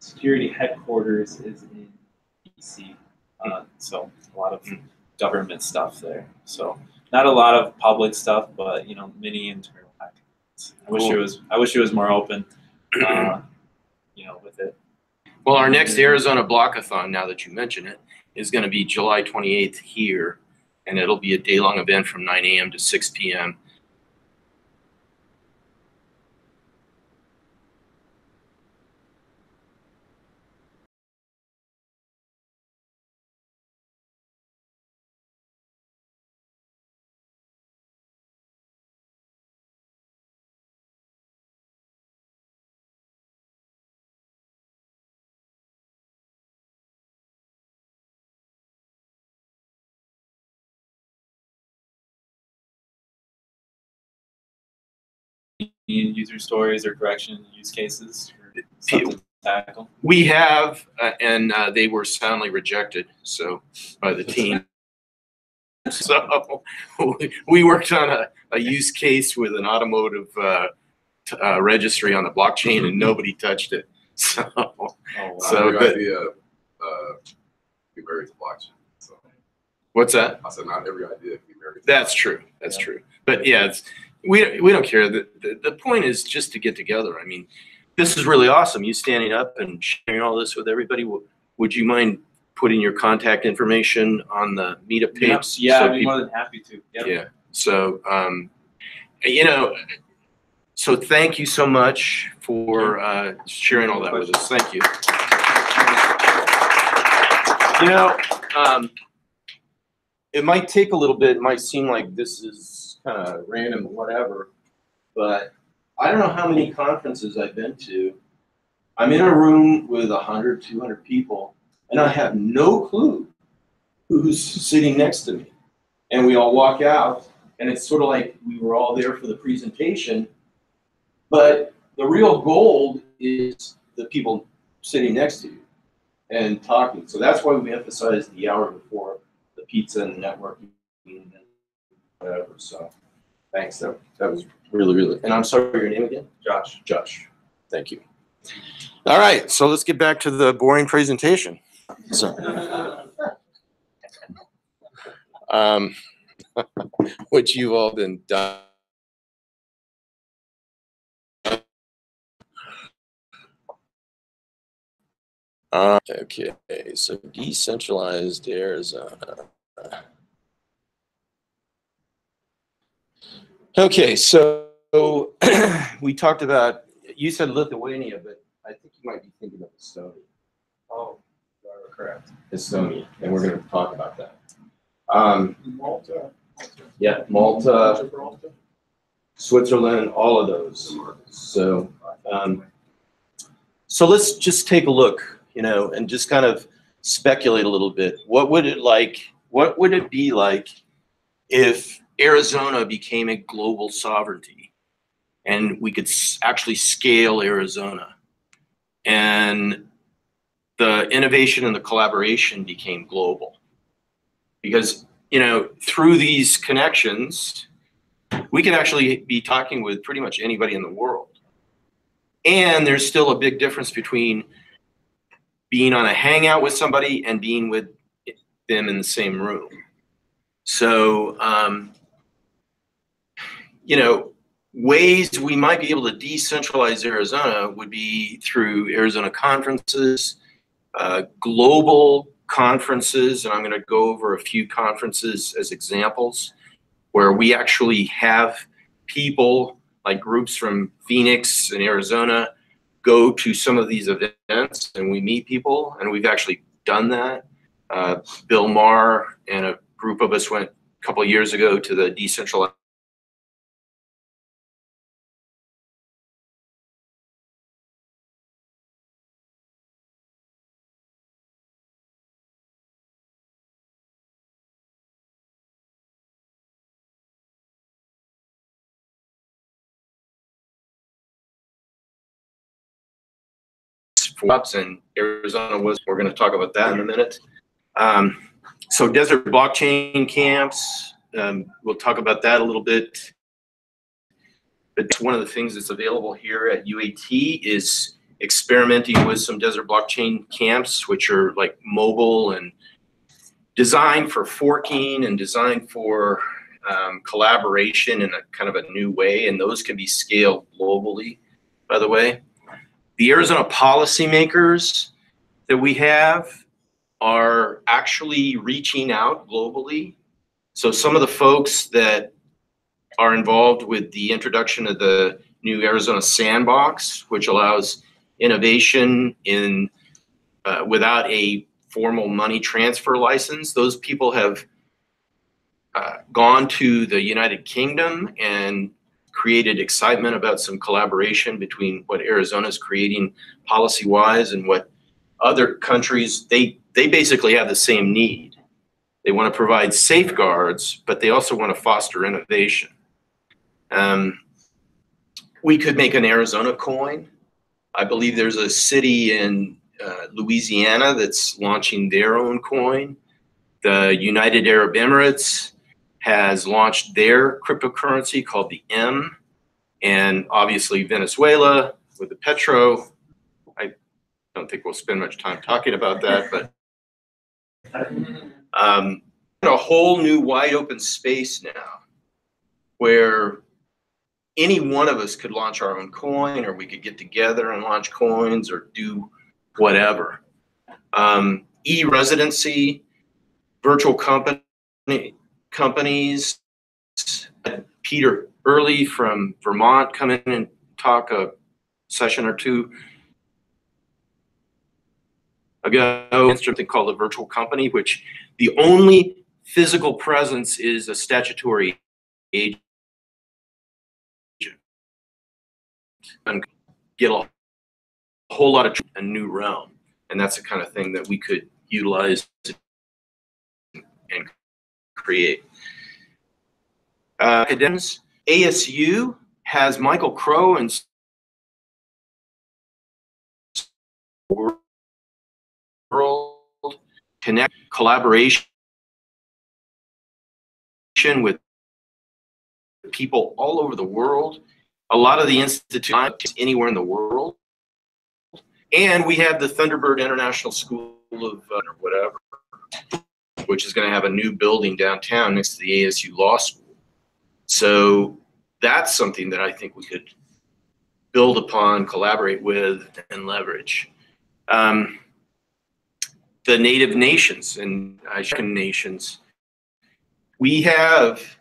security headquarters is in DC, so a lot of government stuff there. So not a lot of public stuff, but many internal hackathons. I wish it was more open, with it. Well, our next Arizona Blockathon, now that you mention it, is going to be July 28th here, and it'll be a day-long event from 9 a.m. to 6 p.m. User stories or correction use cases or something to tackle? We have, and they were soundly rejected by the team. So we worked on a use case with an automotive registry on the blockchain, and nobody touched it. So, Every idea be married to blockchain. So. What's that? I said not every idea can be married to That's true. That's true. But yeah, we don't care. The point is just to get together. I mean, this is really awesome. You standing up and sharing all this with everybody. Would you mind putting your contact information on the meetup page? Yeah, I'd be more than happy to. Yep. Yeah. So, so thank you so much for sharing all that with us. Thank you. It might take a little bit. It might seem like this is kind of random, whatever, but I don't know how many conferences I've been to. I'm in a room with 100, 200 people, and I have no clue who's sitting next to me. And we all walk out, and it's sort of like we were all there for the presentation, but the real gold is the people sitting next to you and talking. So that's why we emphasize the hour before the pizza and the networking and whatever. So thanks. That was really, really. And I'm sorry, your name again? Josh. Josh. Thank you. All right. So let's get back to the boring presentation. So, which you've all been done. Okay, so decentralized Arizona. Okay, so we talked about, you said Lithuania, but I think you might be thinking of Estonia. Oh, you're correct. Estonia, and we're going to talk about that. Malta. Yeah, Malta, Switzerland, all of those. So, so let's just take a look, and just kind of speculate a little bit. What would it be like if Arizona became a global sovereignty and we could actually scale Arizona and the innovation and the collaboration became global? Because, through these connections, we could actually be talking with pretty much anybody in the world. And there's still a big difference between being on a hangout with somebody and being with them in the same room. So, ways we might be able to decentralize Arizona would be through Arizona conferences, global conferences, and I'm going to go over a few conferences as examples where we actually have people like groups from Phoenix and Arizona go to some of these events and we meet people, and we've actually done that. Bill Maher and a group of us went a couple of years ago to the decentralized ups, and Arizona was. We're going to talk about that in a minute. So desert blockchain camps, we'll talk about that a little bit. But one of the things that's available here at UAT is experimenting with some desert blockchain camps, which are like mobile and designed for forking and designed for collaboration in a kind of a new way. And those can be scaled globally, by the way. The Arizona policymakers that we have are actually reaching out globally. So some of the folks that are involved with the introduction of the new Arizona Sandbox, which allows innovation in without a formal money transfer license, those people have gone to the United Kingdom and created excitement about some collaboration between what Arizona is creating policy-wise and what other countries, they basically have the same need. They want to provide safeguards, but they also want to foster innovation. We could make an Arizona coin. I believe there's a city in Louisiana that's launching their own coin. The United Arab Emirates has launched their cryptocurrency called the M, and obviously Venezuela with the Petro. I don't think we'll spend much time talking about that, but a whole new wide open space now where any one of us could launch our own coin, or we could get together and launch coins or do whatever. E-residency, virtual companies. Peter Early from Vermont come in and talk a session or two ago. Something called a virtual company, which the only physical presence is a statutory agent. And get a whole lot of a new realm, and that's the kind of thing that we could utilize and create. ASU has Michael Crow and World Connect collaboration with people all over the world. A lot of the institutions anywhere in the world. And we have the Thunderbird International School of whatever, which is going to have a new building downtown next to the ASU Law School. So that's something that I think we could build upon, collaborate with, and leverage. The Native Nations and Asian nations, we have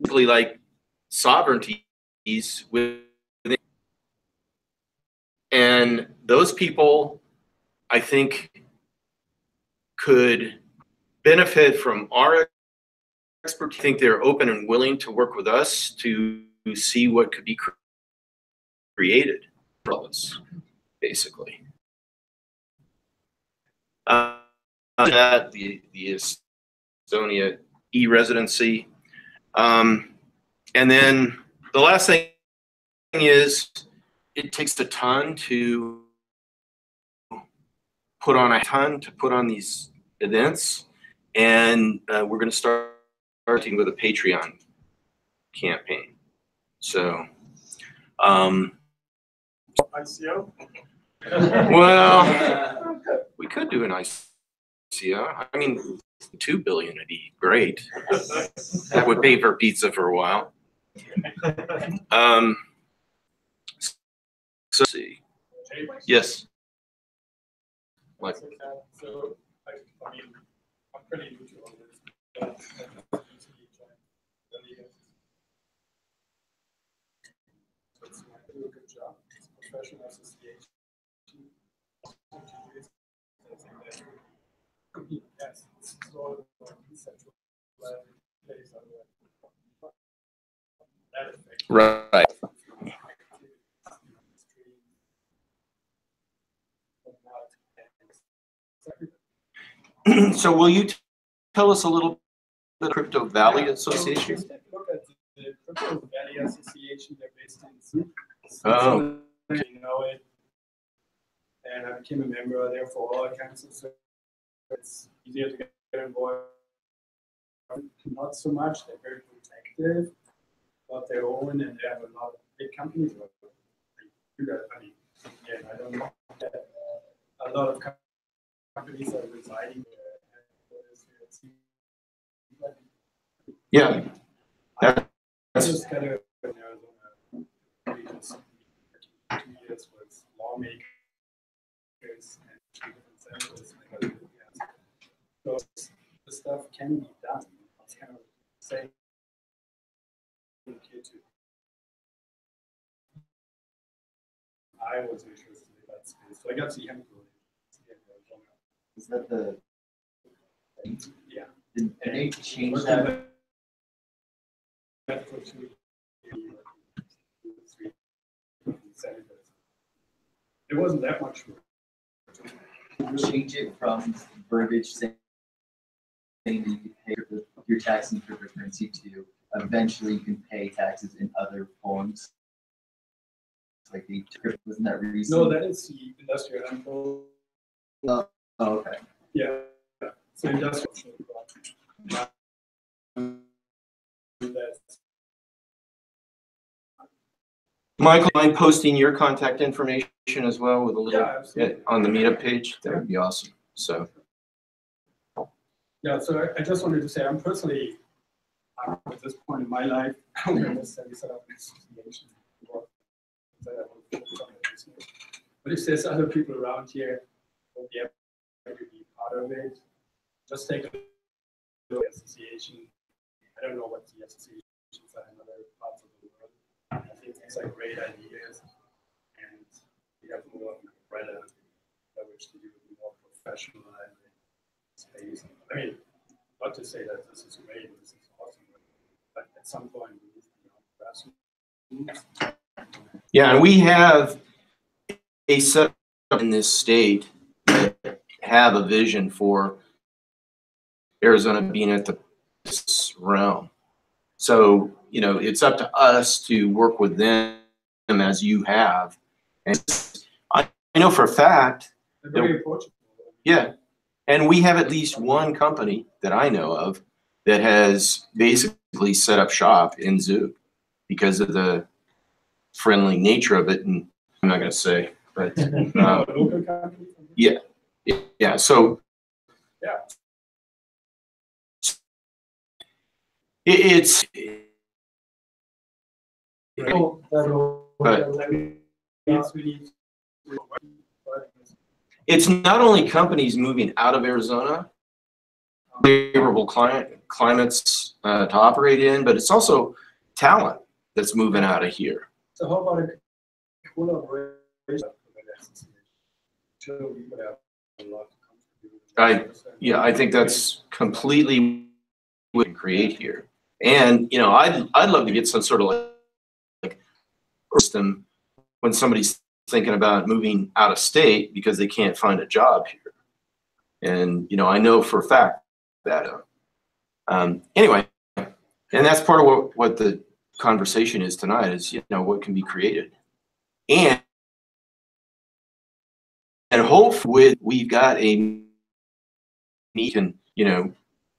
really like sovereignties within, and those people, I think, could benefit from our expertise. I think they're open and willing to work with us to see what could be created for us, basically. The Estonia e-residency. And then the last thing is it takes a ton to put on these events, and we're going to start with a Patreon campaign. So, ICO? well, we could do an ICO. I mean, $2 billion would be great. That would pay for pizza for a while. So let's see. Yes. Like, So, I mean, I'm pretty new to all this. Do a good job. professional association. Yes, it's all decentralized place on that effect. Right. So will you tell us a little bit of Crypto Valley Association? So let's take a look at the Crypto Valley Association. They're based in Zug. Oh. You know it. And I became a member there for all kinds of stuff. It's easier to get involved. Not so much. They're very protective about their own, and they have a lot of big companies. I mean, again, I don't know that a lot of companies are residing there. Yeah. I just got to in Arizona 2 years with lawmakers and different senators. So the stuff can be done. It's kind of saying I was interested in that space. So I got to see him. Is that the? Yeah. Did they change that? It wasn't that much work. Change it from verbiage saying that you can pay your tax in cryptocurrency to eventually you can pay taxes in other forms. Like the wasn't that recent? No, that is the industrial control. Oh, okay. Yeah. So industrial. Michael, mind posting your contact information as well with a little absolutely. on the meetup page? That would be awesome. So. Yeah, so I just wanted to say I'm personally, at this point in my life, I'm going to necessarily set up an association. But if there's other people around here who will be able to be part of it, just take a look at the association. I don't know what the associations are in other parts of the world. I think these are great ideas, and we have more of an umbrella by which to do a more professional space. I mean, not to say that this is great, this is awesome, but at some point we need to be on grassroots. Yeah, and we have a set in this state that have a vision for Arizona being at this realm. So, you know, it's up to us to work with them as you have. And I know for a fact that, yeah, and we have at least one company that I know of that has basically set up shop in Zug because of the friendly nature of it. And I'm not going to say, but yeah. So yeah, it's but it's not only companies moving out of Arizona, favorable climates to operate in, but it's also talent that's moving out of here. So how about a collaboration? I think that's completely what we can create here. And you know, I'd love to get some sort of like system when somebody's thinking about moving out of state because they can't find a job here. And you know, I know for a fact that anyway, and that's part of what the conversation is tonight is, you know, what can be created. And hopefully we've got a meet and, you know,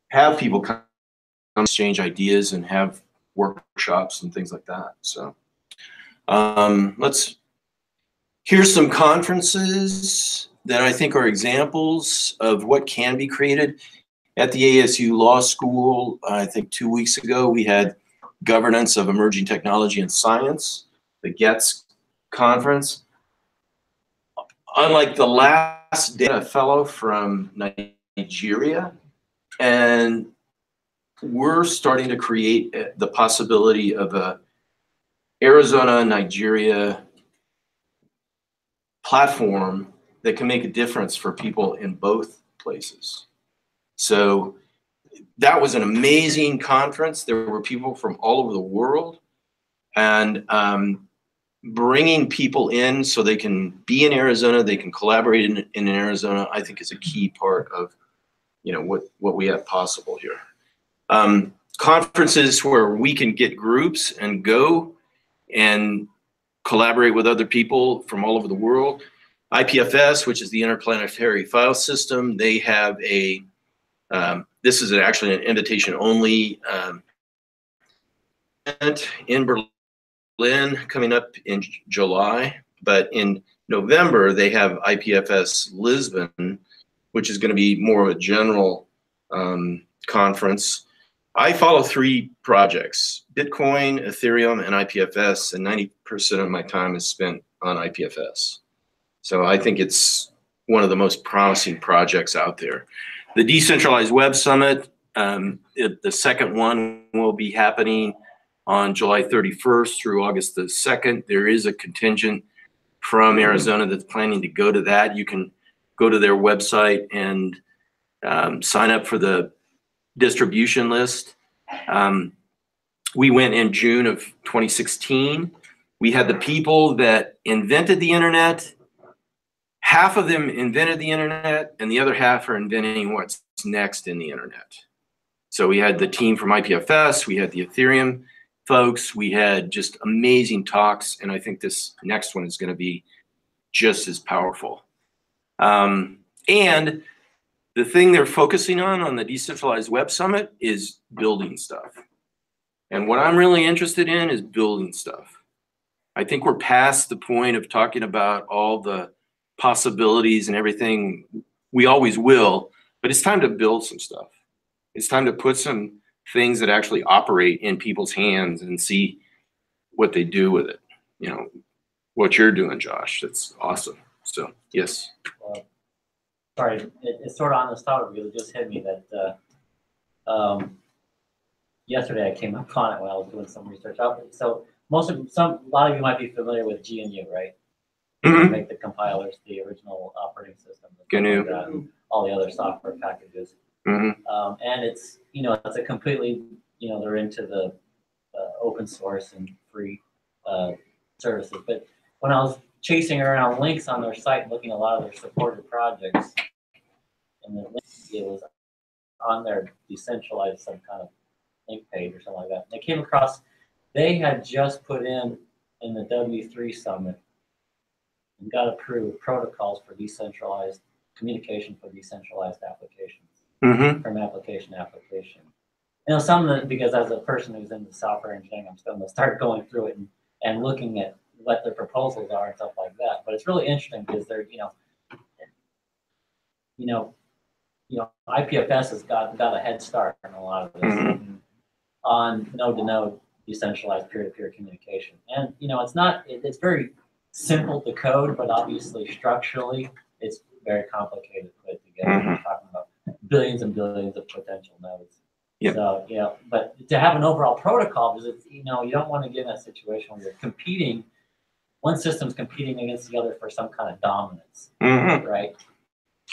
have people come exchange ideas and have workshops and things like that. So here's some conferences that I think are examples of what can be created. At the ASU Law School, I think 2 weeks ago, we had Governance of Emerging Technology and Science, the GETS conference. Unlike the last day, a fellow from Nigeria, and we're starting to create the possibility of a Arizona, Nigeria platform that can make a difference for people in both places. So that was an amazing conference. There were people from all over the world, and bringing people in so they can be in Arizona, they can collaborate in Arizona, I think is a key part of, you know, what we have possible here. Conferences where we can get groups and go and collaborate with other people from all over the world. IPFS, which is the Interplanetary File System, they have a, this is actually an invitation only event in Berlin coming up in July, but in November they have IPFS Lisbon, which is going to be more of a general conference. I follow 3 projects: Bitcoin, Ethereum, and IPFS, and 90% of my time is spent on IPFS. So I think it's one of the most promising projects out there. The Decentralized Web Summit, the second one will be happening on July 31st through August the 2nd. There is a contingent from Arizona that's planning to go to that. You can go to their website and sign up for the distribution list. We went in June of 2016. We had the people that invented the internet. Half of them invented the internet, and the other half are inventing what's next in the internet. So we had the team from IPFS, we had the Ethereum folks, we had just amazing talks, and I think this next one is going to be just as powerful. And the thing they're focusing on the Decentralized Web Summit is building stuff. And what I'm really interested in is building stuff. I think we're past the point of talking about all the possibilities and everything. We always will, but it's time to build some stuff. It's time to put some things that actually operate in people's hands and see what they do with it. You know, what you're doing, Josh, that's awesome. So, yes. Sorry, it's sort of on this topic because it just hit me that yesterday I came upon it when I was doing some research. So a lot of you might be familiar with GNU, right? Mm-hmm. Make the compilers, the original operating system, GNU, all the other software packages. Mm-hmm. And it's, you know, it's a completely, you know, they're into the open source and free services. But when I was chasing around links on their site and looking at a lot of their supported projects, and the link, it was on their decentralized some kind of link page or something like that. And I came across, they had just put in the W3 Summit and got approved protocols for decentralized communication for decentralized applications. Mm-hmm. From application to application. You know, some of it, because as a person who's into software engineering, I'm still going to start going through it and looking at what their proposals are and stuff like that. But it's really interesting because they're, IPFS has got a head start on a lot of this on node-to-node decentralized peer-to-peer communication. And it's very simple to code, but obviously structurally it's very complicated to put together. We're talking about billions and billions of potential nodes. Yep. So, but to have an overall protocol, because it's, you don't want to get in a situation where you're competing, one system's competing against the other for some kind of dominance, right?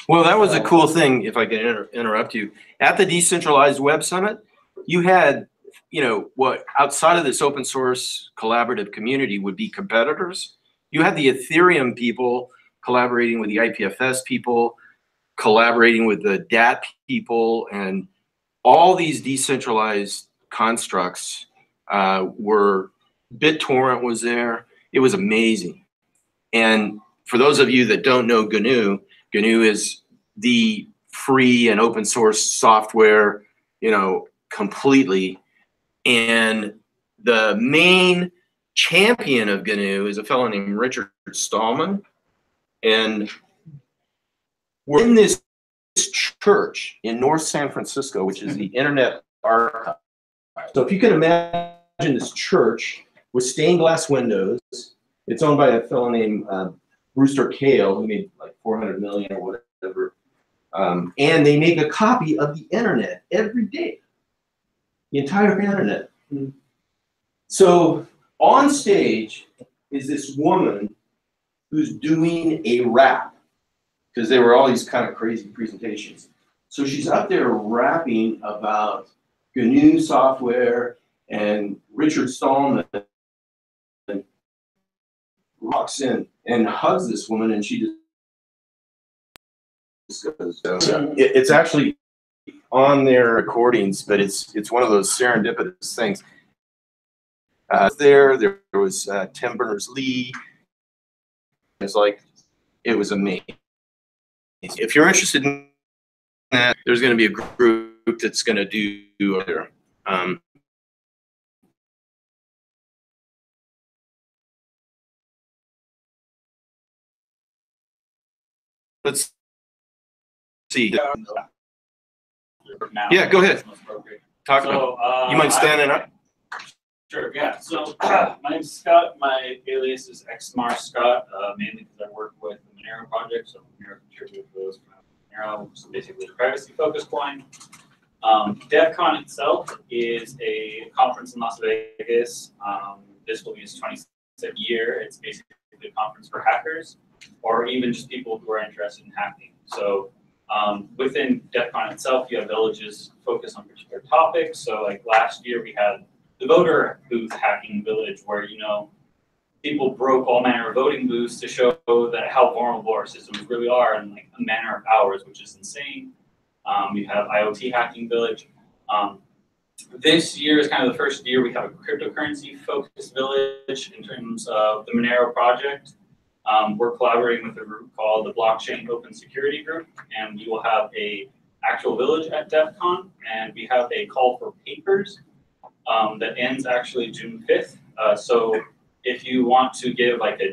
Well, that was a cool thing, if I can interrupt you. At the Decentralized Web Summit, you had, what outside of this open source collaborative community would be competitors. You had the Ethereum people collaborating with the IPFS people, collaborating with the DAT people, and all these decentralized constructs were, BitTorrent was there. It was amazing. And for those of you that don't know GNU, GNU is the free and open source software, completely. And the main champion of GNU is a fellow named Richard Stallman. And we're in this church in North San Francisco, which is the Internet Archive. So if you can imagine this church with stained glass windows, it's owned by a fellow named Brewster Kahle, who made like 400 million or whatever. And they make a copy of the internet every day, the entire internet. So on stage is this woman who's doing a rap, because there were all these kind of crazy presentations. So she's up there rapping about GNU software, and Richard Stallman walks in and hugs this woman, and she just goes, it's actually on their recordings, but it's one of those serendipitous things. There was Tim Berners-Lee. It's like, it was amazing. If you're interested in that, there's going to be a group that's going to do there. Let's see. Yeah, go ahead. Talk about. You mind standing up? Sure, yeah. So my name's Scott. My alias is XMAR Scott, mainly because I work with the Monero project. So Monero contributed to those Monero, which is basically a privacy-focused coin. DevCon itself is a conference in Las Vegas. This will be its 26th year. It's basically a conference for hackers, or even just people who are interested in hacking. So within DevCon itself, you have villages focused on particular topics. So like last year, we had the voter booth hacking village, where, you know, people broke all manner of voting booths to show that how vulnerable our systems really are in like a matter of hours, which is insane. We have IoT hacking village. This year is kind of the first year we have a cryptocurrency focused village in terms of the Monero project. We're collaborating with a group called the Blockchain Open Security Group, and we will have a actual village at DEF CON, and we have a call for papers that ends actually June 5th. So if you want to give like a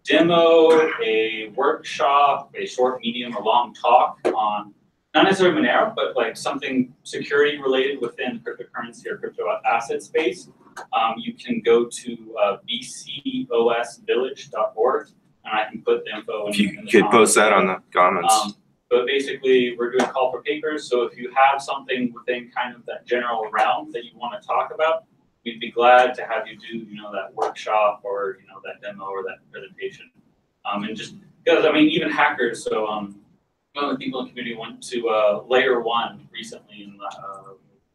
demo, a workshop, a short, medium, or long talk on not necessarily Monero, but like something security related within cryptocurrency or crypto asset space, you can go to bcosvillage.org, and I can put the info in. If you could post that on the comments. But basically, we're doing a call for papers. So if you have something within kind of that general realm that you want to talk about, we'd be glad to have you do, you know, that workshop or, you know, that demo or that presentation. And just because, I mean, even hackers. So one of the people in the community went to Layer 1 recently in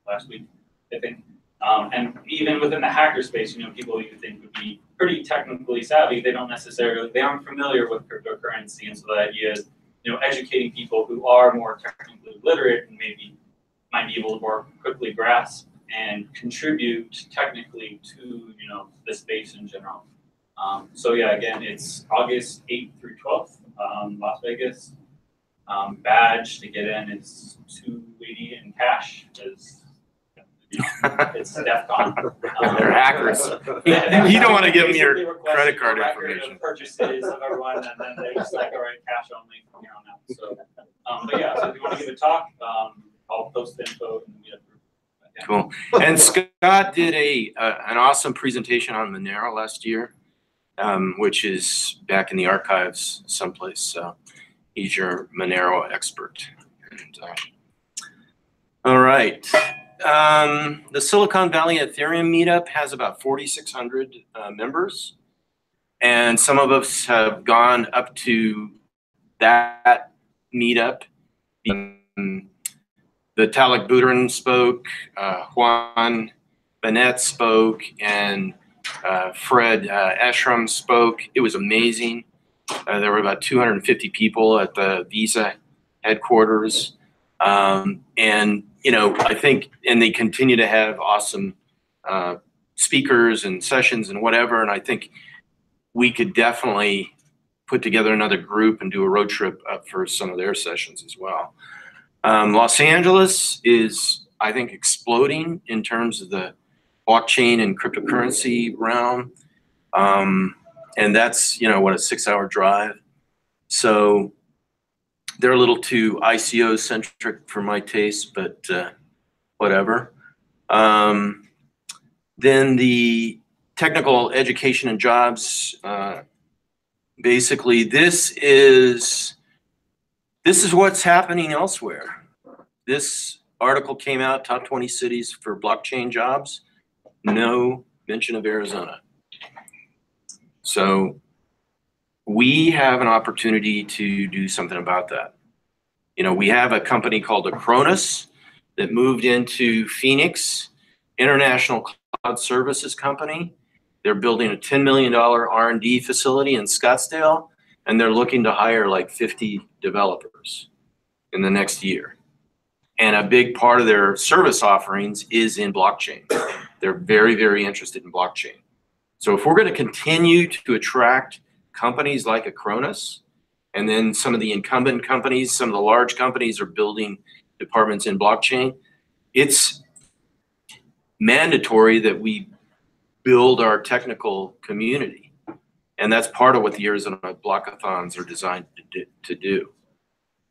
last week, I think. And even within the hacker space, you know, people you think would be pretty technically savvy, they aren't familiar with cryptocurrency. And so the idea is, you know, educating people who are more technically literate and maybe might be able to more quickly grasp and contribute technically to, you know, the space in general. So yeah, again, it's August 8th through 12th, Las Vegas. Badge to get in is $280 in cash. It's DEF CON. They're hackers. You don't want to give me your credit card information. Purchases of everyone, and then they just like, all right, cash only from here on out. So, but yeah, so if you want to give a talk, I'll post the info in the meetup group. Yeah. Cool. And Scott did an awesome presentation on Monero last year, which is back in the archives someplace. So he's your Monero expert. And, all right. The Silicon Valley Ethereum meetup has about 4,600 members, and some of us have gone up to that meetup. The Talik Buterin spoke, Juan Benet spoke, and Fred Eshram spoke. It was amazing. There were about 250 people at the Visa headquarters. And, you know, I think, and they continue to have awesome speakers and sessions and whatever. And I think we could definitely put together another group and do a road trip up for some of their sessions as well. Los Angeles is, I think, exploding in terms of the blockchain and cryptocurrency realm. And that's, you know, what, a 6-hour drive. So they're a little too ICO centric for my taste, but whatever. Then the technical education and jobs, basically this is what's happening elsewhere. This article came out, top 20 cities for blockchain jobs, no mention of Arizona. So we have an opportunity to do something about that. You know, we have a company called Acronis that moved into Phoenix, International Cloud Services Company. They're building a $10 million R&D facility in Scottsdale, and they're looking to hire like 50 developers in the next year. And a big part of their service offerings is in blockchain. They're very, very interested in blockchain. So if we're going to continue to attract companies like Acronis, and then some of the incumbent companies, some of the large companies are building departments in blockchain, it's mandatory that we build our technical community. And that's part of what the Arizona Blockathons are designed to do.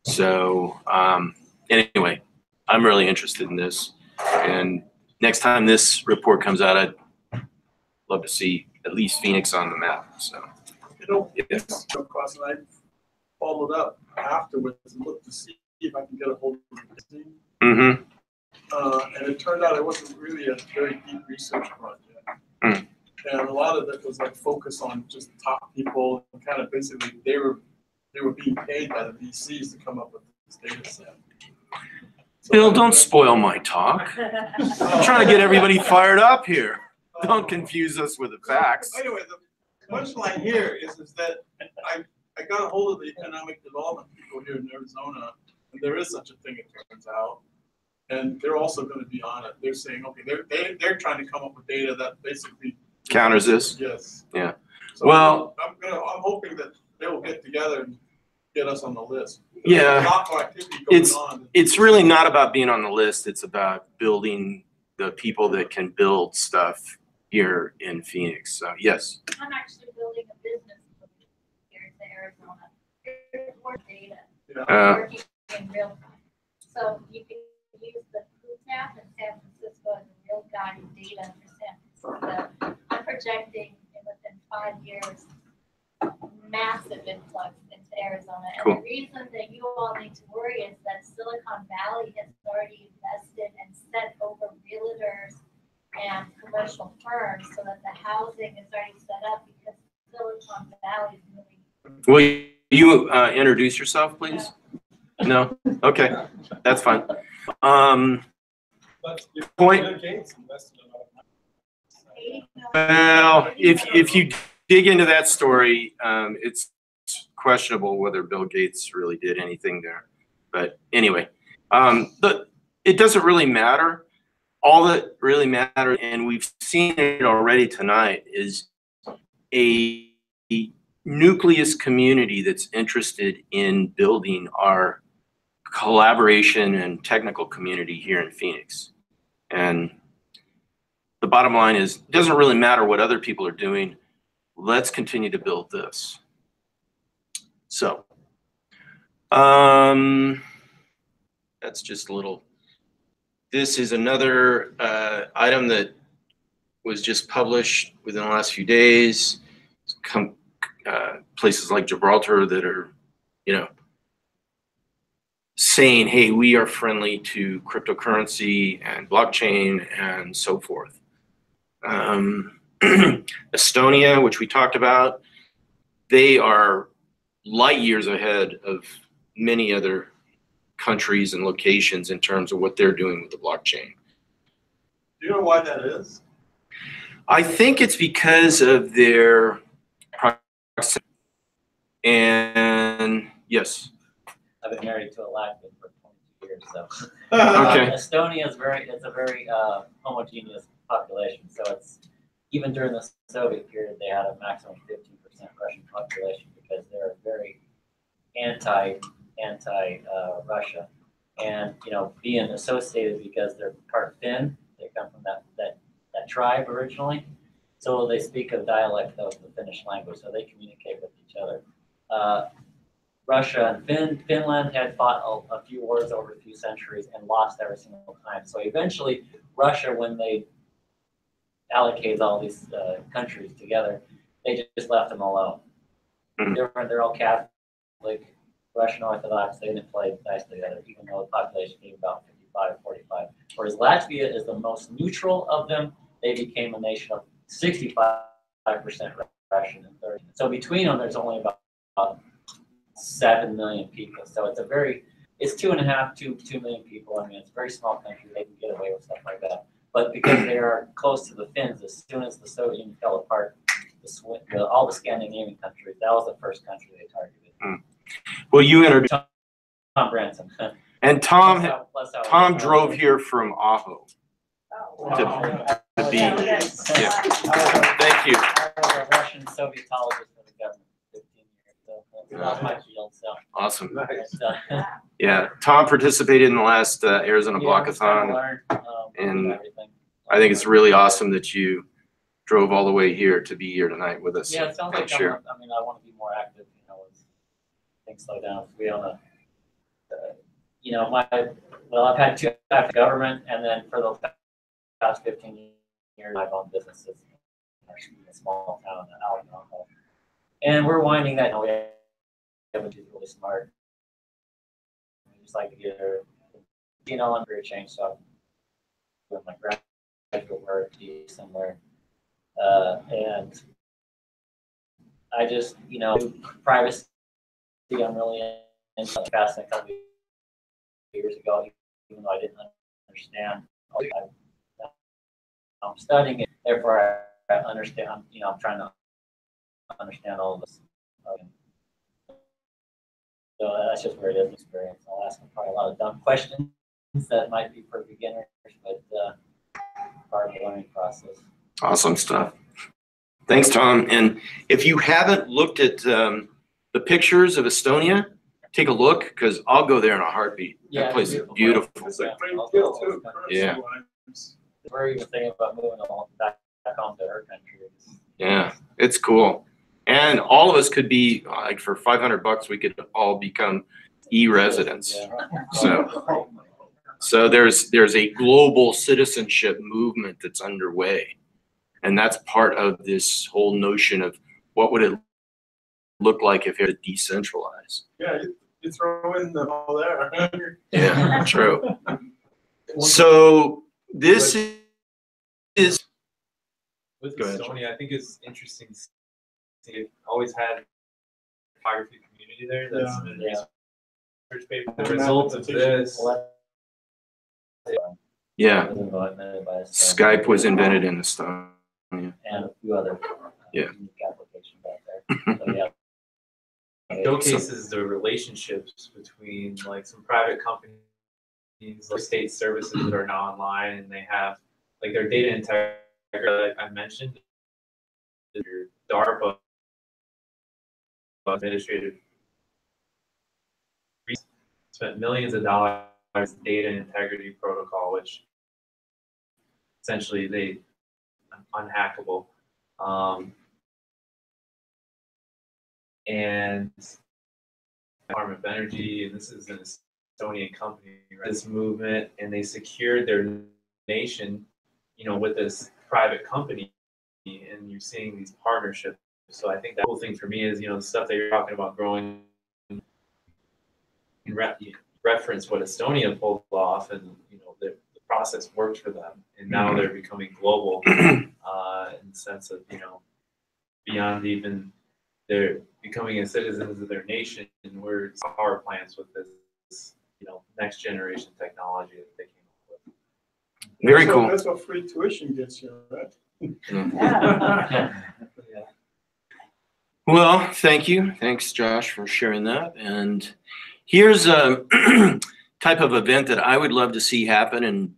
So anyway, I'm really interested in this. And next time this report comes out, I'd love to see at least Phoenix on the map. So, You know, yes. Cross, and I followed up afterwards and looked to see if I can get a hold of the team. Mm-hmm. And it turned out it wasn't really a very deep research project. Mm. And a lot of it was like focus on just top people and kind of basically they were being paid by the VCs to come up with this data set. So Bill, don't spoil my talk. I'm trying to get everybody fired up here. Don't confuse us with the facts. Anyway, the punchline here is that I got a hold of the economic development people here in Arizona, and there is such a thing, it turns out. And they're also going to be on it. They're saying, okay, they're trying to come up with data that basically counters this. Yes. Yeah. So well, I'm hoping that they will get together and get us on the list. Yeah. There's a lot more activity going on. It's really not about being on the list. It's about building the people that can build stuff here in Phoenix. So yes. I'm actually building a business here in Arizona. Report data. Working in real time. So you can use the food map in San Francisco as a real-time data for San Francisco. I'm projecting within 5 years massive influx into Arizona. And the reason that you all need to worry is that Silicon Valley has already invested and sent over realtors and commercial firms so that the housing is already set up because Silicon Valley is moving. Will you introduce yourself, please? No? Okay, that's fine. Point. Well, if you dig into that story, it's questionable whether Bill Gates really did anything there. But anyway, it doesn't really matter. All that really matters, and we've seen it already tonight, is a nucleus community that's interested in building our collaboration and technical community here in Phoenix. And the bottom line is, it doesn't really matter what other people are doing. Let's continue to build this. So, that's just a little. This is another item that was just published within the last few days. Places like Gibraltar that are, saying, hey, we are friendly to cryptocurrency and blockchain and so forth. Estonia, which we talked about, they are light years ahead of many other countries and locations in terms of what they're doing with the blockchain. Do you know why that is? I think it's because of their proximity. And yes. I've been married to a Latvian for 22 years, so. Okay. Estonia is it's a very homogeneous population. So it's, even during the Soviet period, they had a maximum 15% Russian population because they're very anti-Russia. And, being associated because they're part Finn, they come from that tribe originally. So they speak a dialect of the Finnish language, so they communicate with each other. Russia and Finland had fought a few wars over a few centuries and lost every single time. So eventually, Russia, when they allocated all these countries together, they just left them alone. They're all Catholic, Russian Orthodox. They didn't play nice together, even though the population came about 55-45. Whereas Latvia is the most neutral of them. They became a nation of 65% Russian and 30%. So between them, there's only about 7 million people. So it's it's 2.5 to 2 million people. I mean, it's a very small country. They can get away with stuff like that. But because they are close to the Finns, as soon as the Soviet Union fell apart, all the Scandinavian countries, that was the first country they targeted. Well, you introduced Tom Branson. And Tom drove here from Aho to be. Yeah. Thank you. I was a Russian Sovietologist for the government for 15 years, so that's my field. So Awesome. Nice. Yeah, Tom participated in the last Arizona Blockathon, and I think it's really awesome that you drove all the way here to be here tonight with us. Yeah, it sounds like I want to be more active, as things slow down. We don't I've had 2 after government, and then for the past 15 years, I've owned businesses in a small town in Alabama. And we're winding that down. We have a really smart. We just like to get her, on career change. So I'm doing my graduate work somewhere. And I just, privacy, I'm really into fast a couple years ago, even though I didn't understand. I'm studying it, therefore I understand. I'm trying to understand all of this. So that's just where it is experience. I'll ask them probably a lot of dumb questions that might be for beginners, but part of the learning process. Awesome stuff. Thanks, Tom. And if you haven't looked at the pictures of Estonia, take a look, because I'll go there in a heartbeat. That place is beautiful. Yeah. We're even thinking about moving back home to our country. Yeah, it's cool. And all of us could be, like, for $500, we could all become e-residents. So there's a global citizenship movement that's underway. And that's part of this whole notion of what would it look like if it was decentralized. Yeah, you throw in them all there. Yeah, true. So this is with Estonia, I think it's interesting. They've always had a photography community there. That's been research paper. The result of this. Yeah. Skype was invented in Estonia. And a few other unique applications out there. So, showcases the relationships between like some private companies, like state services that are now online, and they have like their data integrity, like I mentioned, your DARPA administrative spent millions of dollars data integrity protocol, which essentially they unhackable. And Department of Energy, and this is an Estonian company, right? This movement, and they secured their nation, with this private company, and you're seeing these partnerships. So I think the cool thing for me is, the stuff that you're talking about growing, reference what Estonia pulled off, and the process worked for them, and now they're becoming global in the sense of beyond even they're becoming citizens of their nation, and we're power plants with this next generation technology that they came up with. Very cool. That's what free tuition gets you, right? Well, thank you. Thanks, Josh, for sharing that. And here's a type of event that I would love to see happen. And,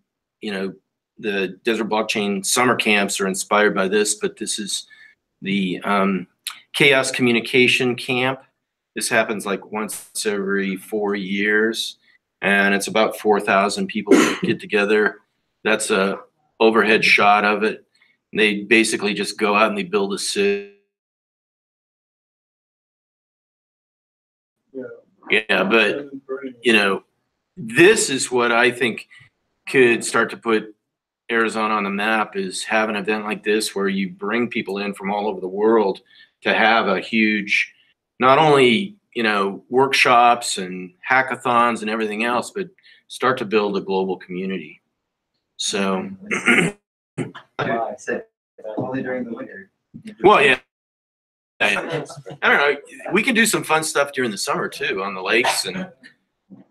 the Desert Blockchain summer camps are inspired by this, but this is the Chaos Communication Camp. This happens like once every 4 years, and it's about 4,000 people that get together. That's a overhead shot of it. They basically just go out and they build a city. Yeah, but this is what I think could start to put Arizona on the map, is have an event like this where you bring people in from all over the world to have a huge, not only workshops and hackathons and everything else, but start to build a global community. So I said only during the winter. Well, yeah. I don't know. We can do some fun stuff during the summer too on the lakes and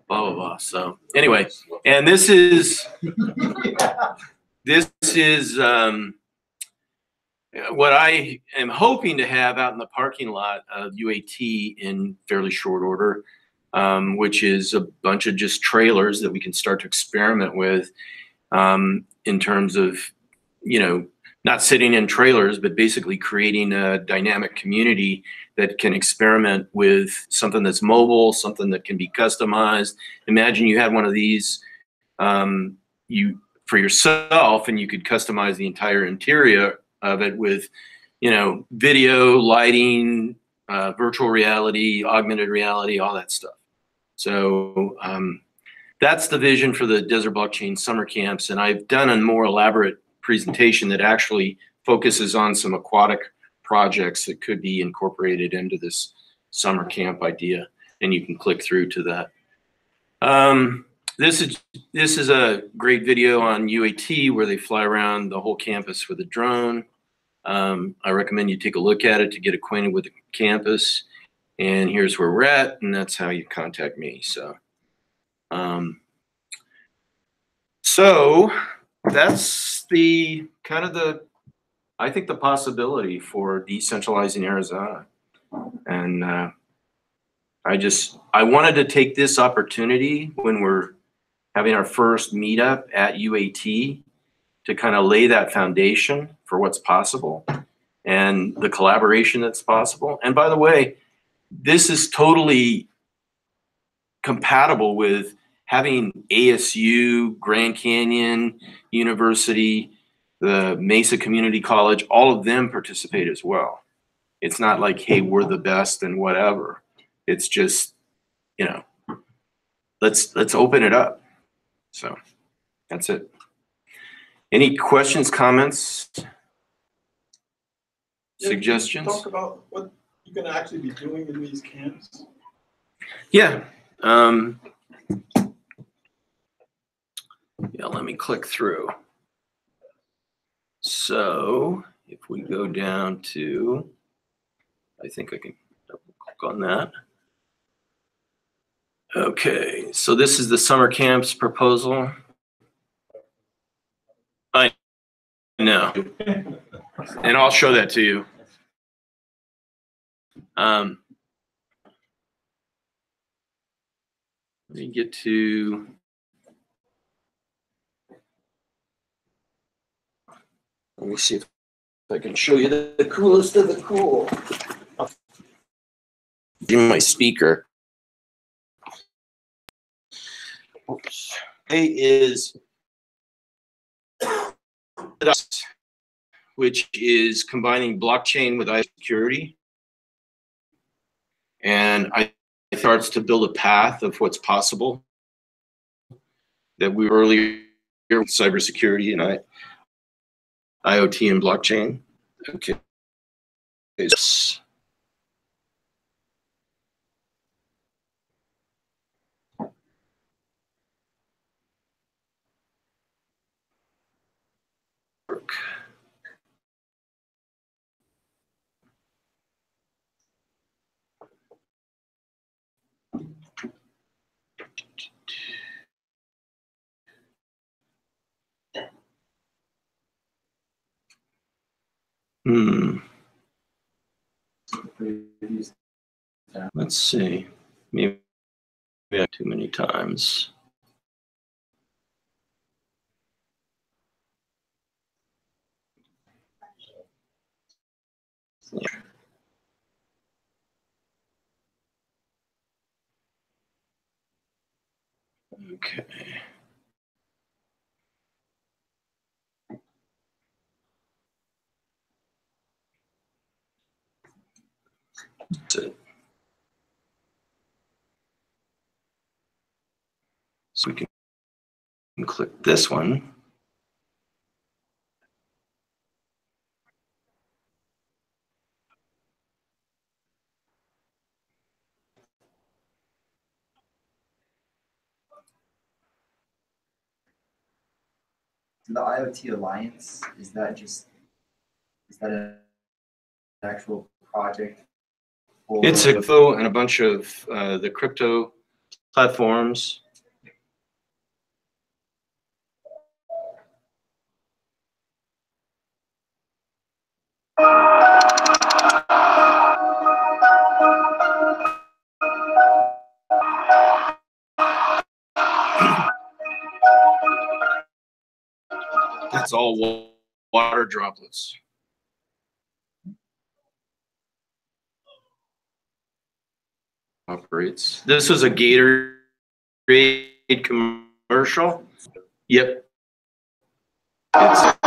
blah blah blah. So anyway, and this is what I am hoping to have out in the parking lot of UAT in fairly short order, which is a bunch of just trailers that we can start to experiment with in terms of, you know, not sitting in trailers, but basically creating a dynamic community that can experiment with something that's mobile, something that can be customized. Imagine you had one of these for yourself, and you could customize the entire interior of it with, you know, video, lighting, virtual reality, augmented reality, all that stuff. So that's the vision for the Desert Blockchain summer camps, and I've done a more elaborate presentation that actually focuses on some aquatic projects that could be incorporated into this summer camp idea, and you can click through to that. This is a great video on UAT where they fly around the whole campus with a drone. I recommend you take a look at it to get acquainted with the campus. And here's where we're at, and that's how you contact me. So that's the kind of I think the possibility for decentralizing Arizona. And I wanted to take this opportunity when we're having our first meetup at UAT to kind of lay that foundation for what's possible and the collaboration that's possible. And by the way, this is totally compatible with having ASU, Grand Canyon University, the Mesa Community College, all of them participate as well. It's not like, hey, we're the best and whatever. It's just, you know, let's open it up. So that's it. Any questions, comments, suggestions? Talk about what you're going to actually be doing in these camps. Yeah. Yeah, let me click through. So if we go down to, I think I can double click on that. Okay, so this is the summer camps proposal. I know, and I'll show that to you. Let me get to, let me see if I can show you the coolest of the cool. Give me my speaker. Oops. A is which is combining blockchain with IT security, and I starts to build a path of what's possible that we were earlier with cybersecurity and IoT and blockchain. Okay. Let's see. Maybe too many times. Yeah. Okay. That's it. So we can click this one. The IoT Alliance, is that an actual project? It's a info and a bunch of the crypto platforms. That's all water droplets. Operates. This is a Gatorade commercial. Yep. It's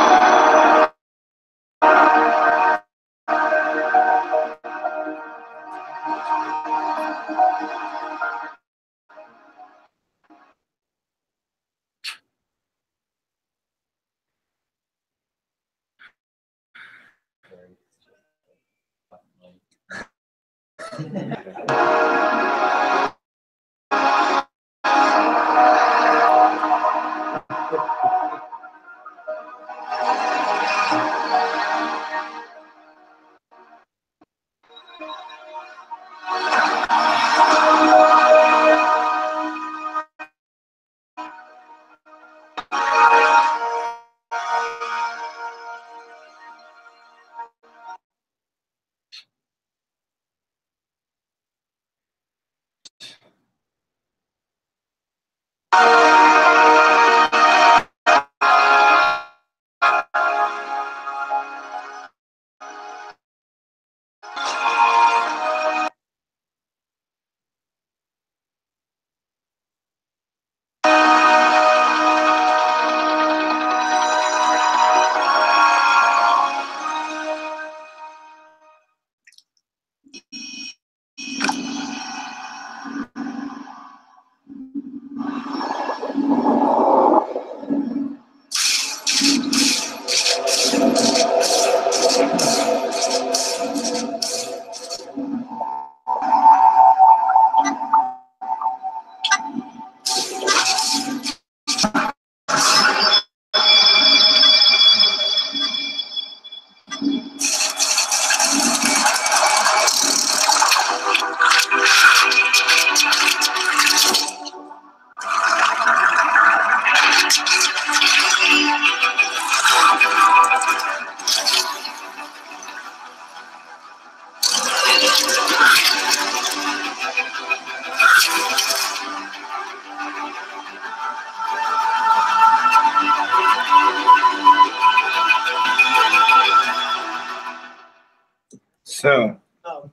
so.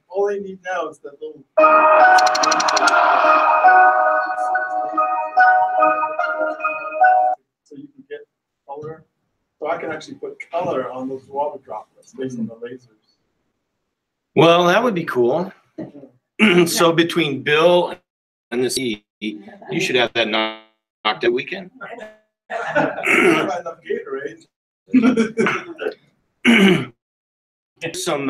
All they need now is that little. So you can get color. So I can actually put color on those water droplets based on the lasers. Well, that would be cool. So between Bill and the C, you should have that knocked out weekend. Enough Gatorade. Some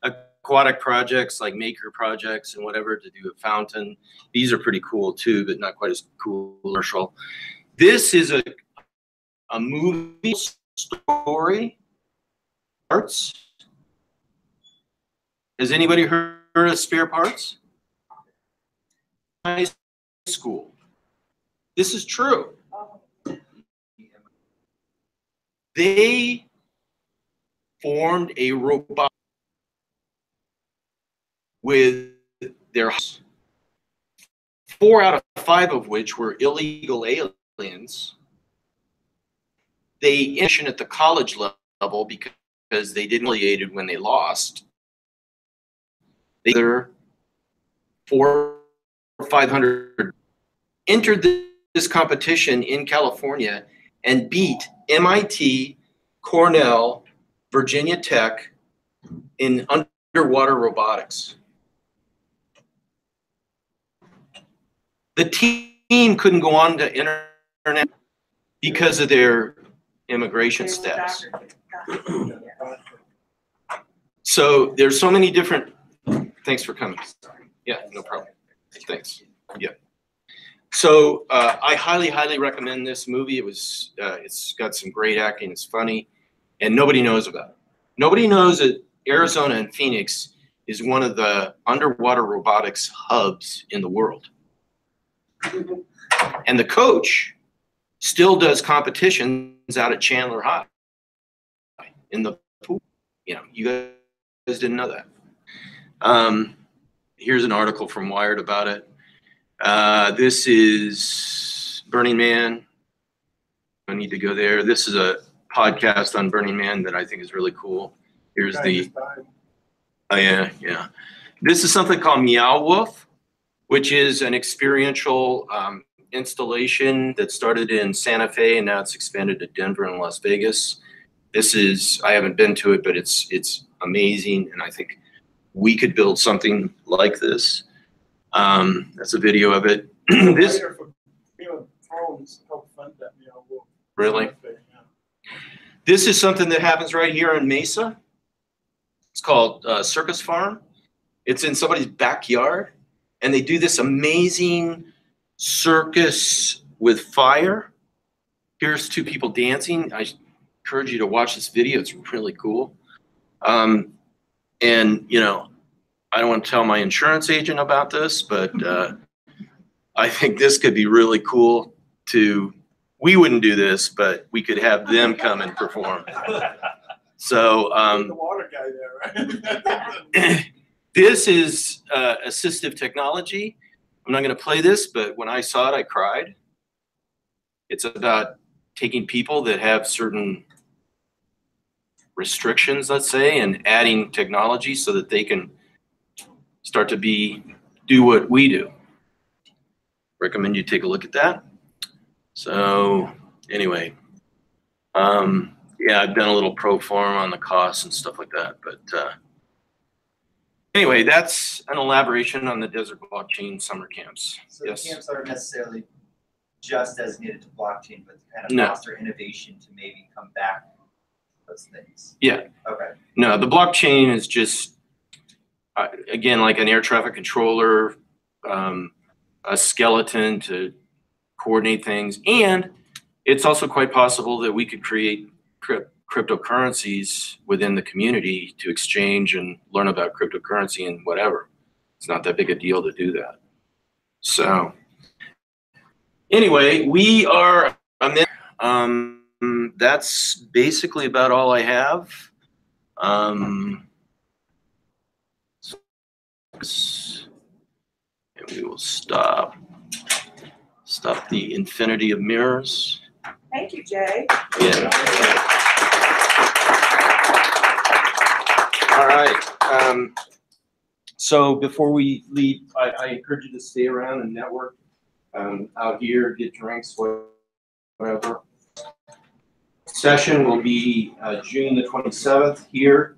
aquatic projects like maker projects and whatever to do a fountain. These are pretty cool too, but not quite as cool commercial. This is a movie story. Parts. Has anybody heard of Spare Parts? High school. This is true. They formed a robot with their 4 out of 5 of which were illegal aliens. They mission at the college level because they didn't affiliated when they lost. They either 400 or 500 entered this competition in California and beat MIT, Cornell, Virginia Tech in underwater robotics. The team couldn't go on to internet because of their immigration status. So there's so many different, thanks for coming. Yeah, no problem. Thanks. Yeah. So I highly, highly recommend this movie. It's got some great acting. It's funny, and nobody knows about it. Nobody knows that Arizona and Phoenix is one of the underwater robotics hubs in the world. And the coach still does competitions out at Chandler High in the pool. You know, you guys didn't know that. Here's an article from Wired about it. This is Burning Man. I need to go there. This is a podcast on Burning Man that I think is really cool. Here's the, oh yeah, yeah. This is something called Meow Wolf, which is an experiential installation that started in Santa Fe and now it's expanded to Denver and Las Vegas. This is, I haven't been to it, but it's amazing, and I think we could build something like this. That's a video of it. This really. This is something that happens right here in Mesa. It's called Circus Farm. It's in somebody's backyard, and they do this amazing circus with fire. Here's two people dancing. I encourage you to watch this video. It's really cool. And you know, I don't want to tell my insurance agent about this, but I think this could be really cool to, we wouldn't do this, but we could have them come and perform. So The water guy there, right? this is assistive technology. I'm not going to play this, but when I saw it, I cried. It's about taking people that have certain restrictions, let's say, and adding technology so that they can start to do what we do. Recommend you take a look at that. So anyway, yeah, I've done a little pro form on the costs and stuff like that, but anyway, that's an elaboration on the Desert Blockchain summer camps. So Yes. the camps aren't necessarily just designated to blockchain, but to kind of No. foster innovation to maybe come back to those things. Yeah. Okay. No, the blockchain is just, again, like an air traffic controller, a skeleton to coordinate things. And it's also quite possible that we could create cryptocurrencies within the community to exchange and learn about cryptocurrency and whatever. It's not that big a deal to do that. So anyway, we are, that's basically about all I have. And we will stop the infinity of mirrors. Thank you, Jay. Yeah. All right. So before we leave, I encourage you to stay around and network out here, get drinks, whatever. Session will be June the 27th here,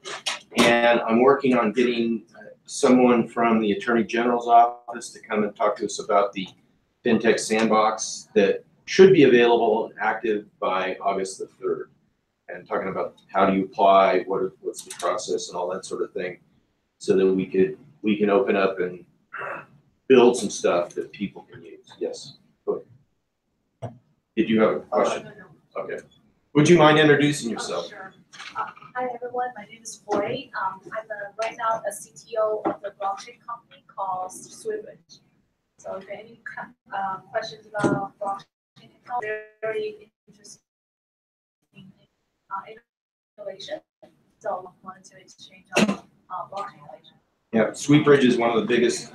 and I'm working on getting someone from the Attorney General's office to come and talk to us about the FinTech Sandbox that should be available and active by August the 3rd. And talking about how do you apply, what's the process and all that sort of thing, so that we can open up and build some stuff that people can use. Yes. Go ahead. Did you have a question? Okay. Would you mind introducing yourself? Sure. Hi everyone, my name is Boy. I'm right now a CTO of the blockchain company called Sweetbridge. So if any questions about blockchain, I'm very interested in innovation. So I wanted to exchange on blockchain innovation. Yeah, Sweetbridge is one of the biggest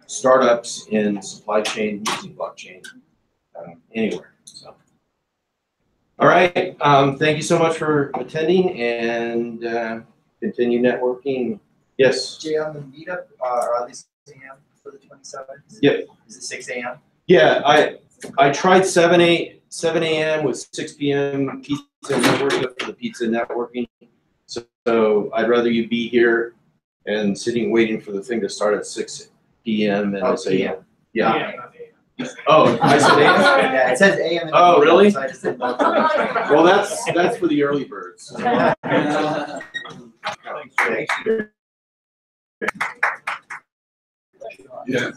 startups in supply chain using blockchain anywhere. So. All right, thank you so much for attending and continue networking. Yes? Jay, on the meetup, are these 6 a.m. for the 27th? Yep. Is it 6 a.m.? Yeah, I tried 7 a.m. with 6 p.m. pizza networking for the pizza networking. So I'd rather you be here and sitting waiting for the thing to start at 6 p.m. and say, yeah. Oh, I said AM? Yeah, it says AM. Oh, really? So I just said Well, that's for the early birds. Yeah. Yeah.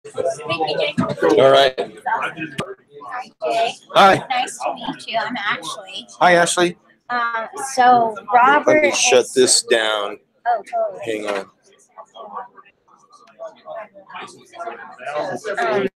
Thank you, Jake. All right. Hi, Jake. Hi. Nice to meet you. I'm Ashley. Hi, Ashley. So Robert. Let me shut this down. Oh, totally. Hang on.